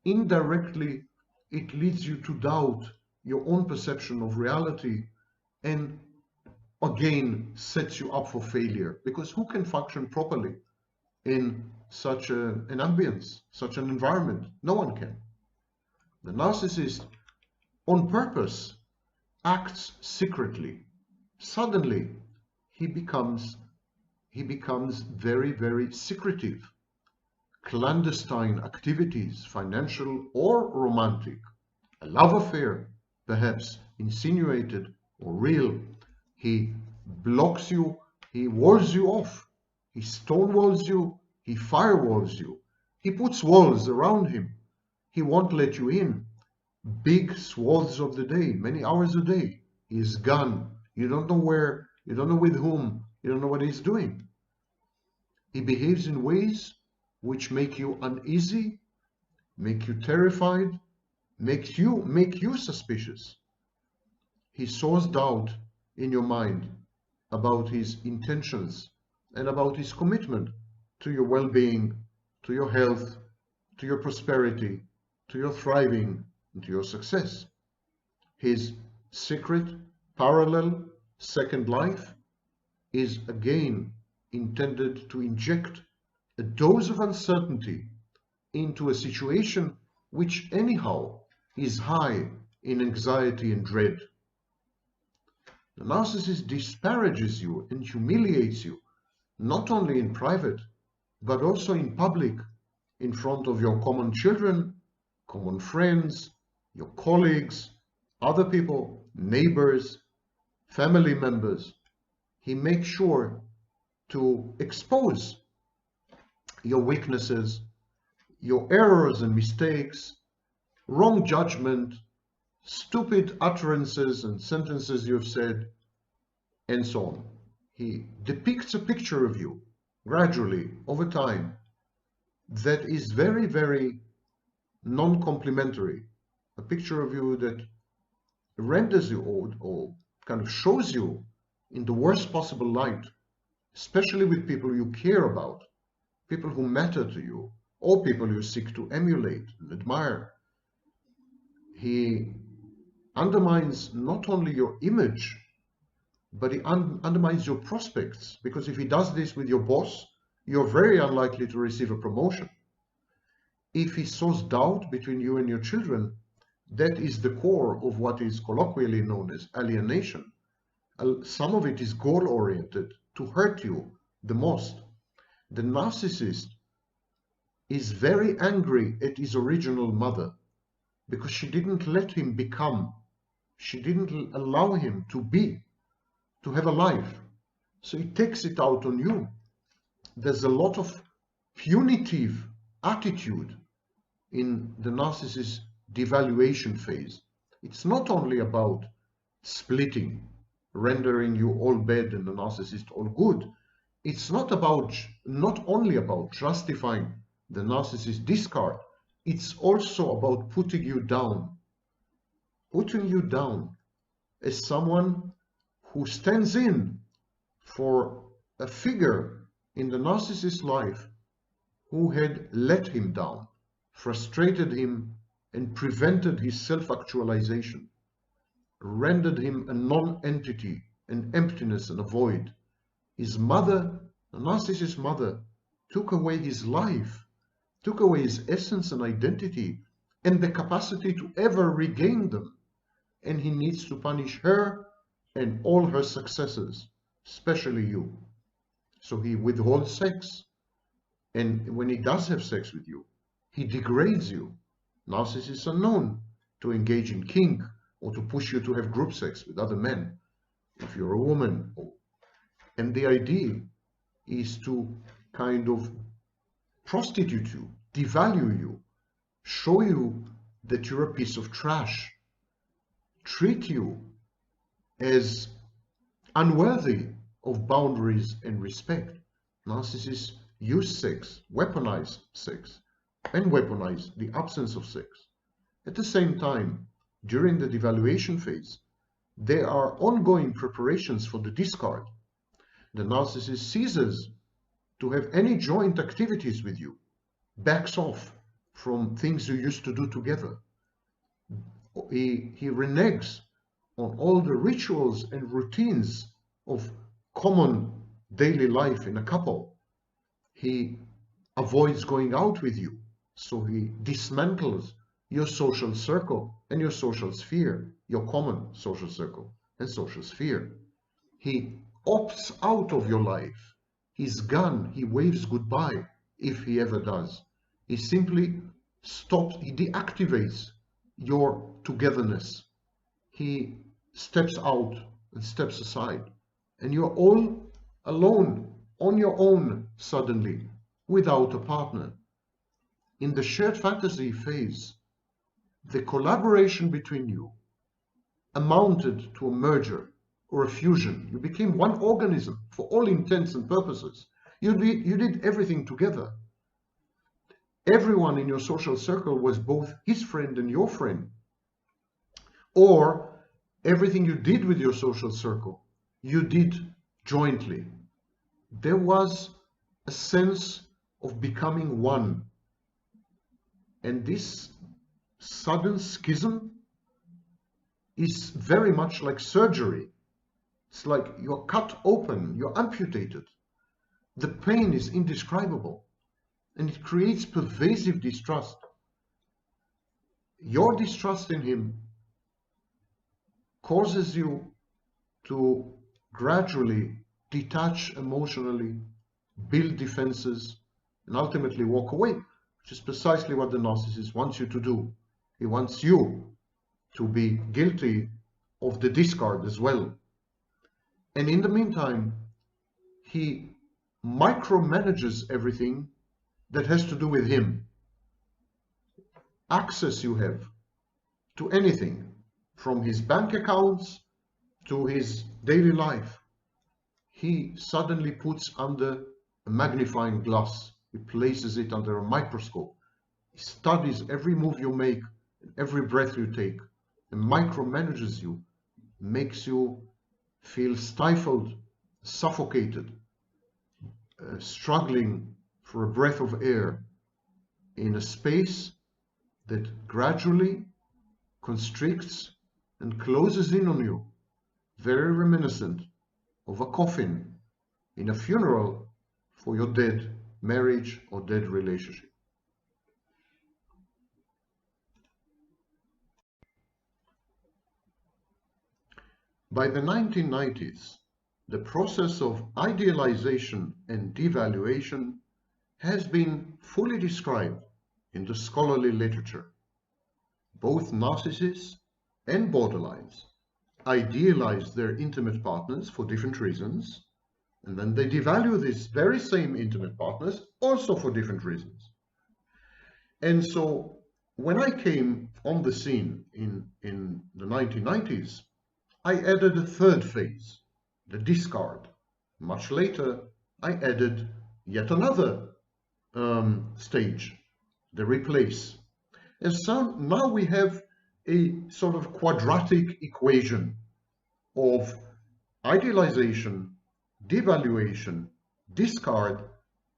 indirectly it leads you to doubt your own perception of reality and again sets you up for failure, because who can function properly in such an ambience, such an environment? No one can. The narcissist on purpose acts secretly. Suddenly he becomes very, very secretive. Clandestine activities, financial or romantic, a love affair, perhaps insinuated or real. He blocks you, he walls you off, he stonewalls you, he firewalls you, he puts walls around him, he won't let you in. Big swaths of the day, many hours a day, he's gone. You don't know where, you don't know with whom, you don't know what he's doing. He behaves in ways which make you uneasy, make you terrified, make you suspicious. He sows doubt in your mind about his intentions and about his commitment to your well-being, to your health, to your prosperity, to your thriving, and to your success. His secret, parallel, second life is again intended to inject a dose of uncertainty into a situation which anyhow is high in anxiety and dread. The narcissist disparages you and humiliates you, not only in private, but also in public, in front of your common children, common friends, your colleagues, other people, neighbors, family members. He makes sure to expose your weaknesses, your errors and mistakes, wrong judgment, stupid utterances and sentences you've said, and so on. He depicts a picture of you gradually over time that is very, very non-complimentary. A picture of you that renders you or kind of shows you in the worst possible light, especially with people you care about, people who matter to you, or people you seek to emulate and admire. He undermines not only your image, but he undermines your prospects, because if he does this with your boss, you're very unlikely to receive a promotion. If he sows doubt between you and your children, that is the core of what is colloquially known as alienation. Some of it is goal-oriented, to hurt you the most. The narcissist is very angry at his original mother because she didn't let him become. She didn't allow him to be, to have a life. So he takes it out on you. There's a lot of punitive attitude in the narcissist devaluation phase. It's not only about splitting, rendering you all bad and the narcissist all good. it's not only about justifying the narcissist discard, it's also about putting you down as someone who stands in for a figure in the narcissist's life who had let him down, frustrated him, and prevented his self-actualization, rendered him a non-entity, an emptiness and a void. His mother, the narcissist's mother, took away his life, took away his essence and identity, and the capacity to ever regain them. And he needs to punish her and all her successors, especially you. So he withholds sex. And when he does have sex with you, he degrades you. Narcissists are known to engage in kink or to push you to have group sex with other men if you're a woman. And the idea is to kind of prostitute you, devalue you, show you that you're a piece of trash, treat you as unworthy of boundaries and respect. Narcissists use sex, weaponize sex, and weaponize the absence of sex. At the same time, during the devaluation phase, there are ongoing preparations for the discard. The narcissist ceases to have any joint activities with you, backs off from things you used to do together. He reneges on all the rituals and routines of common daily life in a couple. He avoids going out with you, so he dismantles your social circle and your social sphere, your common social circle and social sphere. He opts out of your life. He's gone. He waves goodbye, if he ever does. He simply stops, he deactivates your togetherness. He steps out and steps aside, and you're all alone, on your own, suddenly, without a partner. In the shared fantasy phase, the collaboration between you amounted to a merger or a fusion. You became one organism for all intents and purposes. You did everything together. Everyone in your social circle was both his friend and your friend. Or everything you did with your social circle, you did jointly. There was a sense of becoming one. And this sudden schism is very much like surgery. It's like you're cut open, you're amputated. The pain is indescribable, and it creates pervasive distrust. Your distrust in him causes you to gradually detach emotionally, build defenses, and ultimately walk away, which is precisely what the narcissist wants you to do. He wants you to be guilty of the discard as well. And in the meantime, he micromanages everything that has to do with him. Access you have to anything, from his bank accounts to his daily life, he suddenly puts under a magnifying glass. He places it under a microscope. He studies every move you make, every breath you take, and micromanages you, makes you feel stifled, suffocated, struggling for a breath of air in a space that gradually constricts and closes in on you, very reminiscent of a coffin in a funeral for your dead marriage or dead relationship. By the 1990s, the process of idealization and devaluation has been fully described in the scholarly literature. Both narcissists and borderlines idealize their intimate partners for different reasons, and then they devalue these very same intimate partners also for different reasons. And so when I came on the scene in the 1990s, I added a third phase, the discard. Much later, I added yet another stage, the replace. And so now we have a sort of quadratic equation of idealization, devaluation, discard,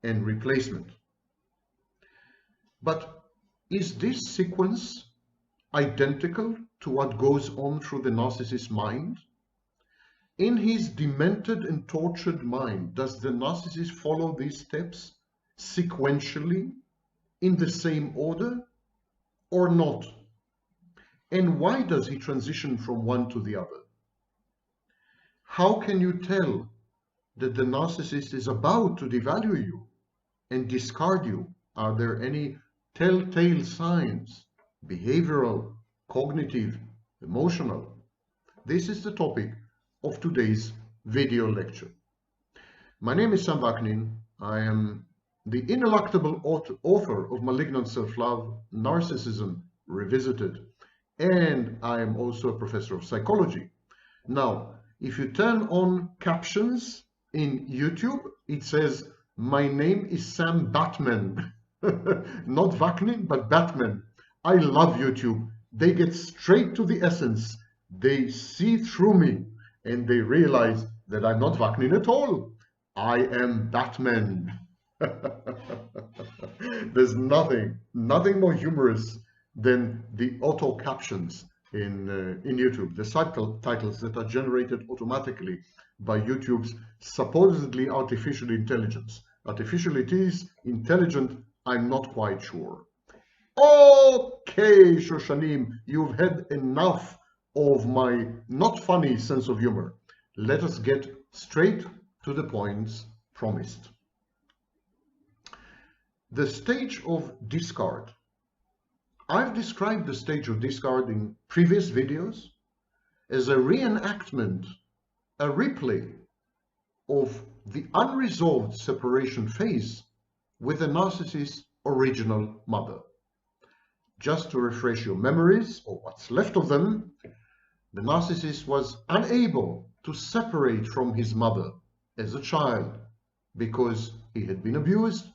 and replacement. But is this sequence identical to what goes on through the narcissist's mind? In his demented and tortured mind, does the narcissist follow these steps sequentially in the same order or not? And why does he transition from one to the other? How can you tell that the narcissist is about to devalue you and discard you? Are there any telltale signs, behavioral, cognitive, emotional? This is the topic of today's video lecture. My name is Sam Vaknin. I am the ineluctable author of Malignant Self-Love, Narcissism Revisited, and I am also a professor of psychology. Now, if you turn on captions in YouTube, it says, "My name is Sam Batman." Not Vaknin, but Batman. I love YouTube. They get straight to the essence. They see through me and they realize that I'm not Vaknin at all. I am Batman. There's nothing more humorous than the auto captions in YouTube, the subtitles that are generated automatically by YouTube's supposedly artificial intelligence. Artificial it is, intelligent, I'm not quite sure. Okay, Shoshanim, you've had enough of my not funny sense of humor. Let us get straight to the points promised. The stage of discard. I've described the stage of discard in previous videos as a reenactment, a replay of the unresolved separation phase with the narcissist's original mother. Just to refresh your memories, or what's left of them, the narcissist was unable to separate from his mother as a child because he had been abused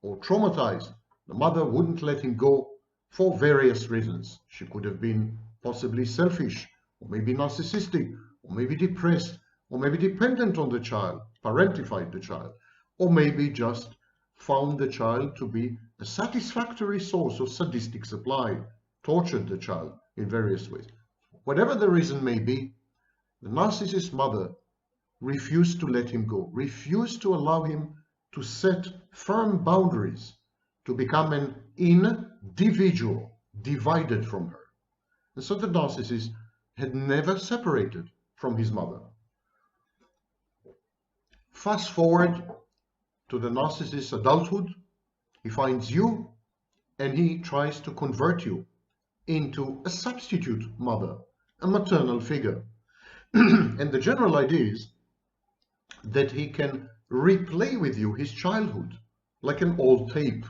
or traumatized. The mother wouldn't let him go for various reasons. She could have been possibly selfish, or maybe narcissistic, or maybe depressed, or maybe dependent on the child, parentified the child, or maybe just found the child to be a satisfactory source of sadistic supply, tortured the child in various ways. Whatever the reason may be, the narcissist's mother refused to let him go, refused to allow him to set firm boundaries, to become an individual, divided from her. And so the narcissist had never separated from his mother. Fast forward to the narcissist's adulthood, he finds you and he tries to convert you into a substitute mother, a maternal figure. And the general idea is that he can replay with you his childhood like an old tape,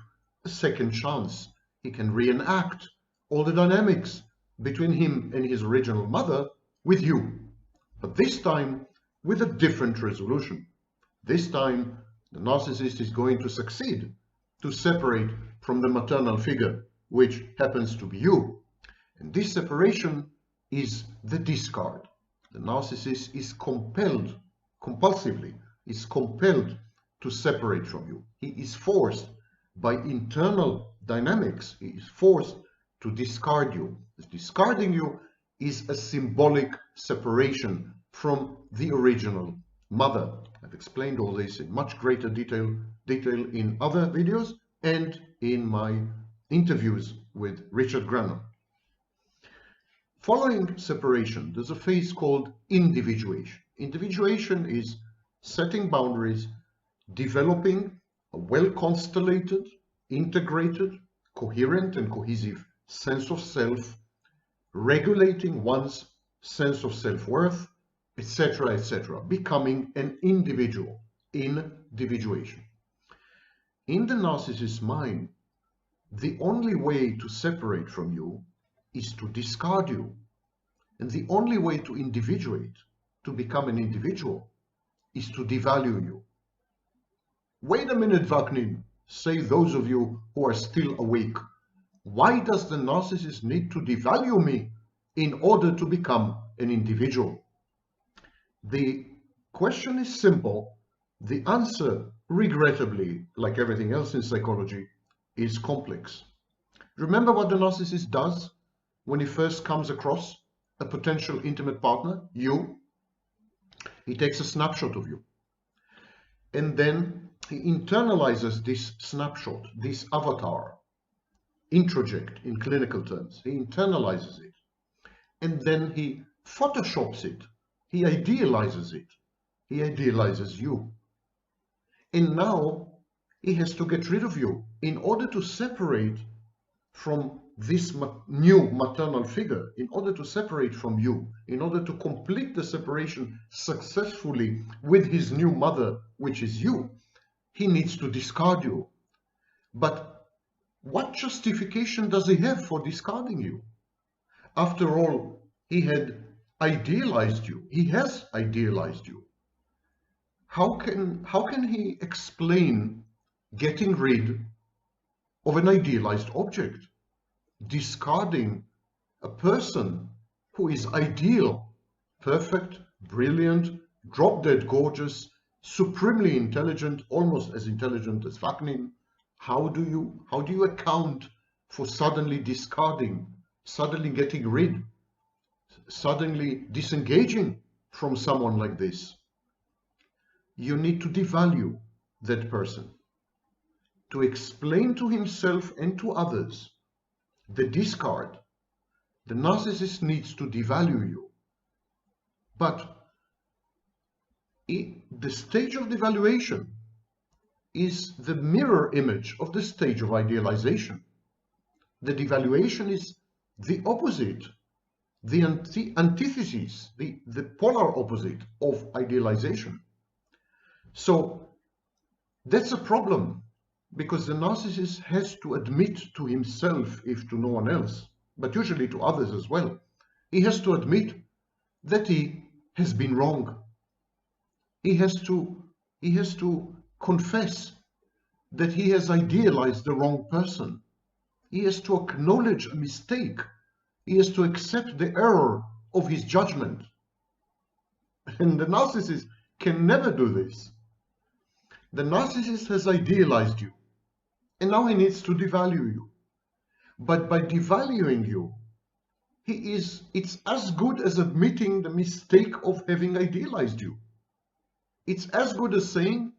a second chance. He can reenact all the dynamics between him and his original mother with you, but this time with a different resolution. This time the narcissist is going to succeed to separate from the maternal figure, which happens to be you. And this separation is the discard. The narcissist is compelled, compulsively, is compelled to separate from you. He is forced by internal dynamics. He is forced to discard you. Discarding you is a symbolic separation from the original mother. I've explained all this in much greater detail in other videos and in my interviews with Richard Grannon. Following separation, there's a phase called individuation. Individuation is setting boundaries, developing a well-constellated, integrated, coherent and cohesive sense of self, regulating one's sense of self-worth, etc., etc., becoming an individual, individuation. In the narcissist's mind, the only way to separate from you is to discard you. And the only way to individuate, to become an individual, is to devalue you. Wait a minute, Wagner, say those of you who are still awake. Why does the narcissist need to devalue me in order to become an individual? The question is simple. The answer, regrettably, like everything else in psychology, is complex. Remember what the narcissist does when he first comes across a potential intimate partner, you? He takes a snapshot of you. And then he internalizes this snapshot, this avatar, introject in clinical terms. He internalizes it. And then he photoshops it. He idealizes it. He idealizes you. And now he has to get rid of you in order to separate from this new maternal figure, in order to separate from you, in order to complete the separation successfully with his new mother, which is you, he needs to discard you. But what justification does he have for discarding you? After all, he had idealized you. He has idealized you. How can he explain getting rid of an idealized object? Discarding a person who is ideal, perfect, brilliant, drop-dead gorgeous, supremely intelligent, almost as intelligent as Wagner. How do you account for suddenly discarding, suddenly getting rid, suddenly disengaging from someone like this? You need to devalue that person, to explain to himself and to others the discard. The narcissist needs to devalue you. But the stage of devaluation is the mirror image of the stage of idealization. The devaluation is the opposite, the antithesis, the polar opposite of idealization. So that's a problem, because the narcissist has to admit to himself, if to no one else, but usually to others as well, he has to admit that he has been wrong. He has to confess that he has idealized the wrong person. He has to acknowledge a mistake. He has to accept the error of his judgment. And the narcissist can never do this. The narcissist has idealized you, and now he needs to devalue you. But by devaluing you, it's as good as admitting the mistake of having idealized you. It's as good as saying,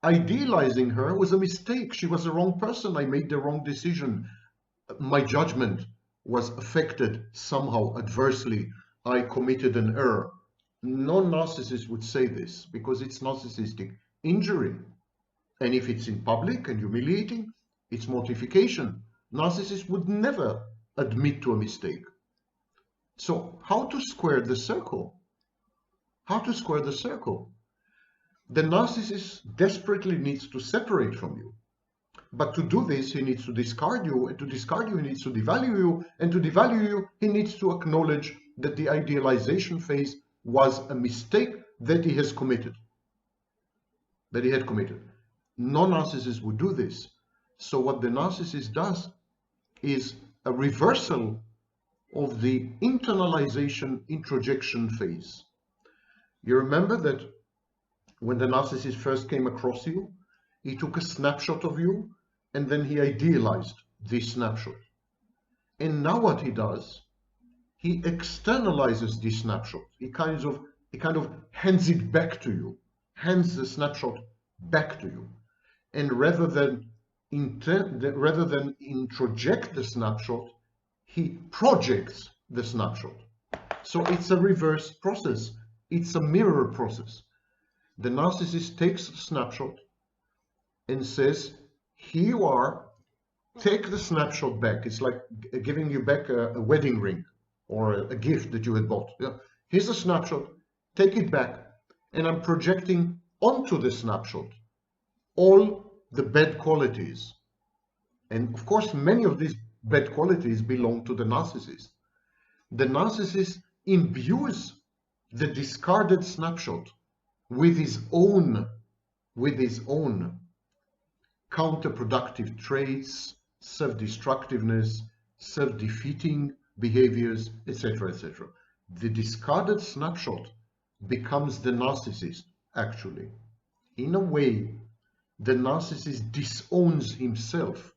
idealizing her was a mistake. She was the wrong person. I made the wrong decision. My judgment was affected somehow adversely. I committed an error. No narcissist would say this, because it's narcissistic injury. And if it's in public and humiliating, it's mortification. Narcissists would never admit to a mistake. So how to square the circle? How to square the circle? The narcissist desperately needs to separate from you. But to do this, he needs to discard you, and to discard you, he needs to devalue you, and to devalue you, he needs to acknowledge that the idealization phase was a mistake that he has committed. That he had committed. No narcissist would do this. So what the narcissist does is a reversal of the internalization introjection phase. You remember that when the narcissist first came across you, he took a snapshot of you, and then he idealized this snapshot. And now what he does, he externalizes this snapshot. He kind of hands it back to you, hands the snapshot back to you. And rather than introject the snapshot, he projects the snapshot. So it's a reverse process. It's a mirror process. The narcissist takes a snapshot and says, here you are, take the snapshot back. It's like giving you back a wedding ring or a gift that you had bought. Yeah. Here's a snapshot, take it back, and I'm projecting onto the snapshot all the bad qualities. And of course, many of these bad qualities belong to the narcissist. The narcissist imbues the discarded snapshot with his own with his own counterproductive traits, self-destructiveness, self-defeating behaviors, etc., etc. The discarded snapshot becomes the narcissist, actually. In a way, the narcissist disowns himself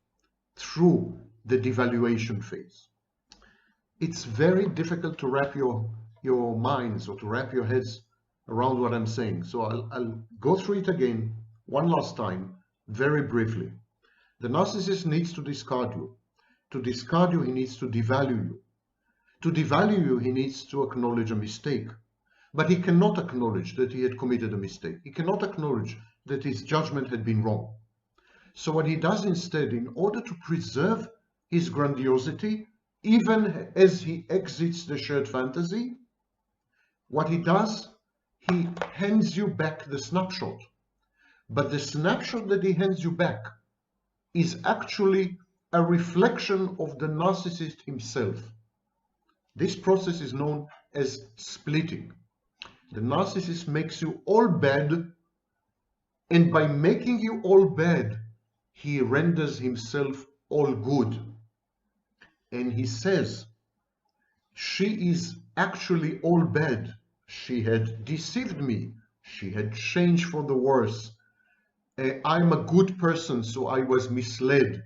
through the devaluation phase. It's very difficult to wrap your minds or to wrap your heads around what I'm saying. So I'll go through it again one last time, very briefly. The narcissist needs to discard you. To discard you, he needs to devalue you. To devalue you, he needs to acknowledge a mistake. But he cannot acknowledge that he had committed a mistake. He cannot acknowledge that his judgment had been wrong. So what he does instead, in order to preserve his grandiosity, even as he exits the shared fantasy, what he does, he hands you back the snapshot. But the snapshot that he hands you back is actually a reflection of the narcissist himself. This process is known as splitting. The narcissist makes you all bad, and by making you all bad, he renders himself all good. And he says, she is actually all bad. She had deceived me. She had changed for the worse. I'm a good person, so I was misled.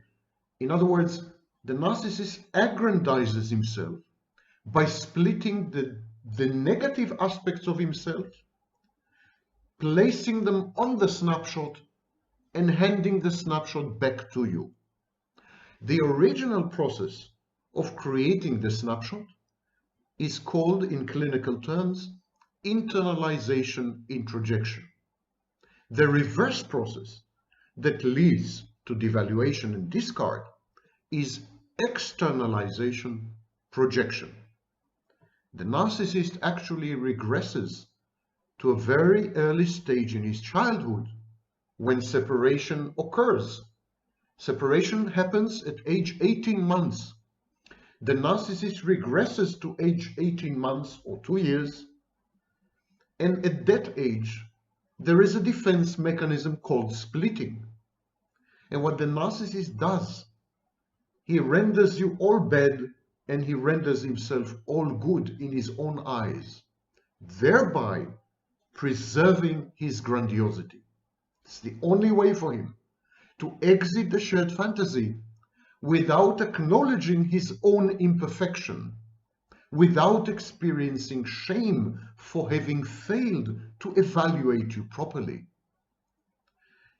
In other words, the narcissist aggrandizes himself by splitting the negative aspects of himself, placing them on the snapshot, and handing the snapshot back to you. The original process of creating the snapshot is called, in clinical terms, internalization introjection. The reverse process that leads to devaluation and discard is externalization projection. The narcissist actually regresses to a very early stage in his childhood when separation occurs. Separation happens at age 18 months. The narcissist regresses to age 18 months or 2 years, and at that age, there is a defense mechanism called splitting. And what the narcissist does, he renders you all bad and he renders himself all good in his own eyes, thereby preserving his grandiosity. It's the only way for him to exit the shared fantasy without acknowledging his own imperfection, without experiencing shame for having failed to evaluate you properly.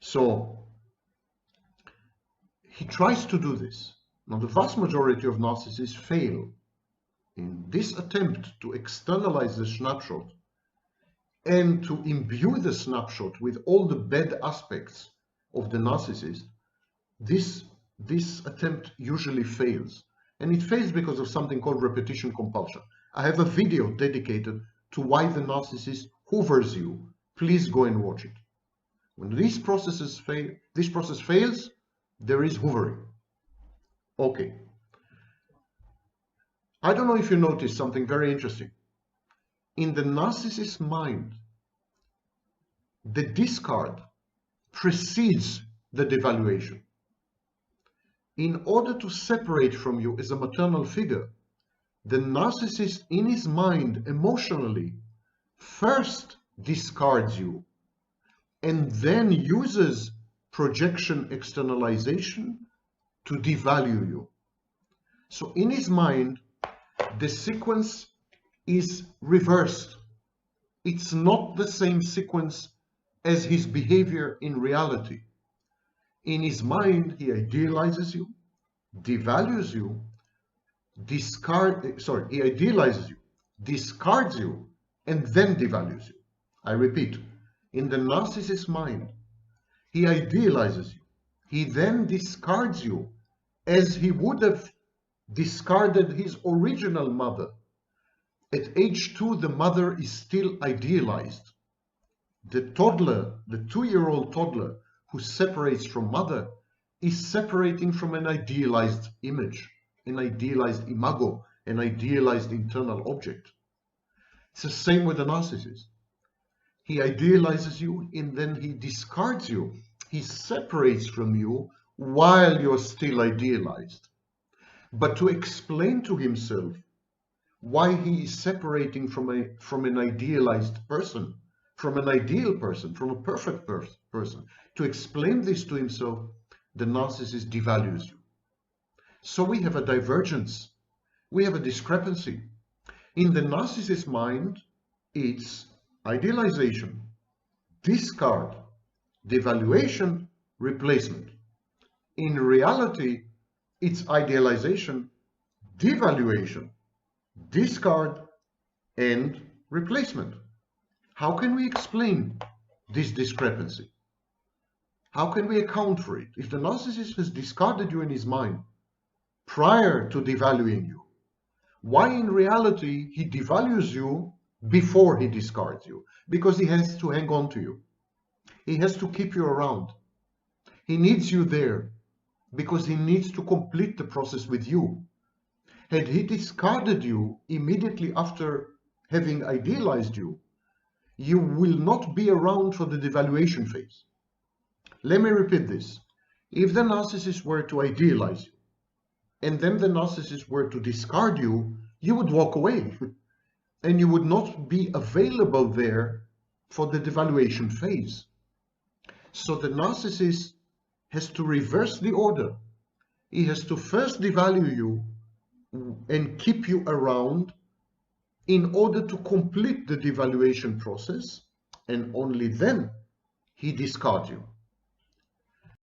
So he tries to do this. Now, the vast majority of narcissists fail in this attempt to externalize the snapshot and to imbue the snapshot with all the bad aspects of the narcissist. This attempt usually fails. And it fails because of something called repetition compulsion. I have a video dedicated to why the narcissist hoovers you. Please go and watch it. When this process fails, there is hoovering. Okay. I don't know if you noticed something very interesting. In the narcissist's mind, the discard precedes the devaluation. In order to separate from you as a maternal figure, the narcissist in his mind emotionally first discards you and then uses projection externalization to devalue you. So in his mind, the sequence is reversed. It's not the same sequence as his behavior in reality. In his mind, he idealizes you, devalues you, he idealizes you, discards you, and then devalues you. I repeat, in the narcissist's mind, he idealizes you. He then discards you as he would have discarded his original mother. At age 2, the mother is still idealized. The toddler, the 2-year-old toddler who separates from mother, is separating from an idealized image, an idealized imago, an idealized internal object. It's the same with the narcissist. He idealizes you and then he discards you. He separates from you while you're still idealized. But to explain to himself why he is separating from an idealized person, from an ideal person, from a perfect person, to explain this to himself, the narcissist devalues you. So we have a divergence, we have a discrepancy. In the narcissist mind, it's idealization, discard, devaluation, replacement. In reality, it's idealization, devaluation, discard, and replacement. How can we explain this discrepancy? How can we account for it? If the narcissist has discarded you in his mind prior to devaluing you, why in reality he devalues you before he discards you? Because he has to hang on to you. He has to keep you around. He needs you there because he needs to complete the process with you. Had he discarded you immediately after having idealized you, you will not be around for the devaluation phase. Let me repeat this. If the narcissist were to idealize you, and then the narcissist were to discard you, you would walk away and you would not be available there for the devaluation phase. So the narcissist has to reverse the order. He has to first devalue you and keep you around in order to complete the devaluation process, and only then he discards you.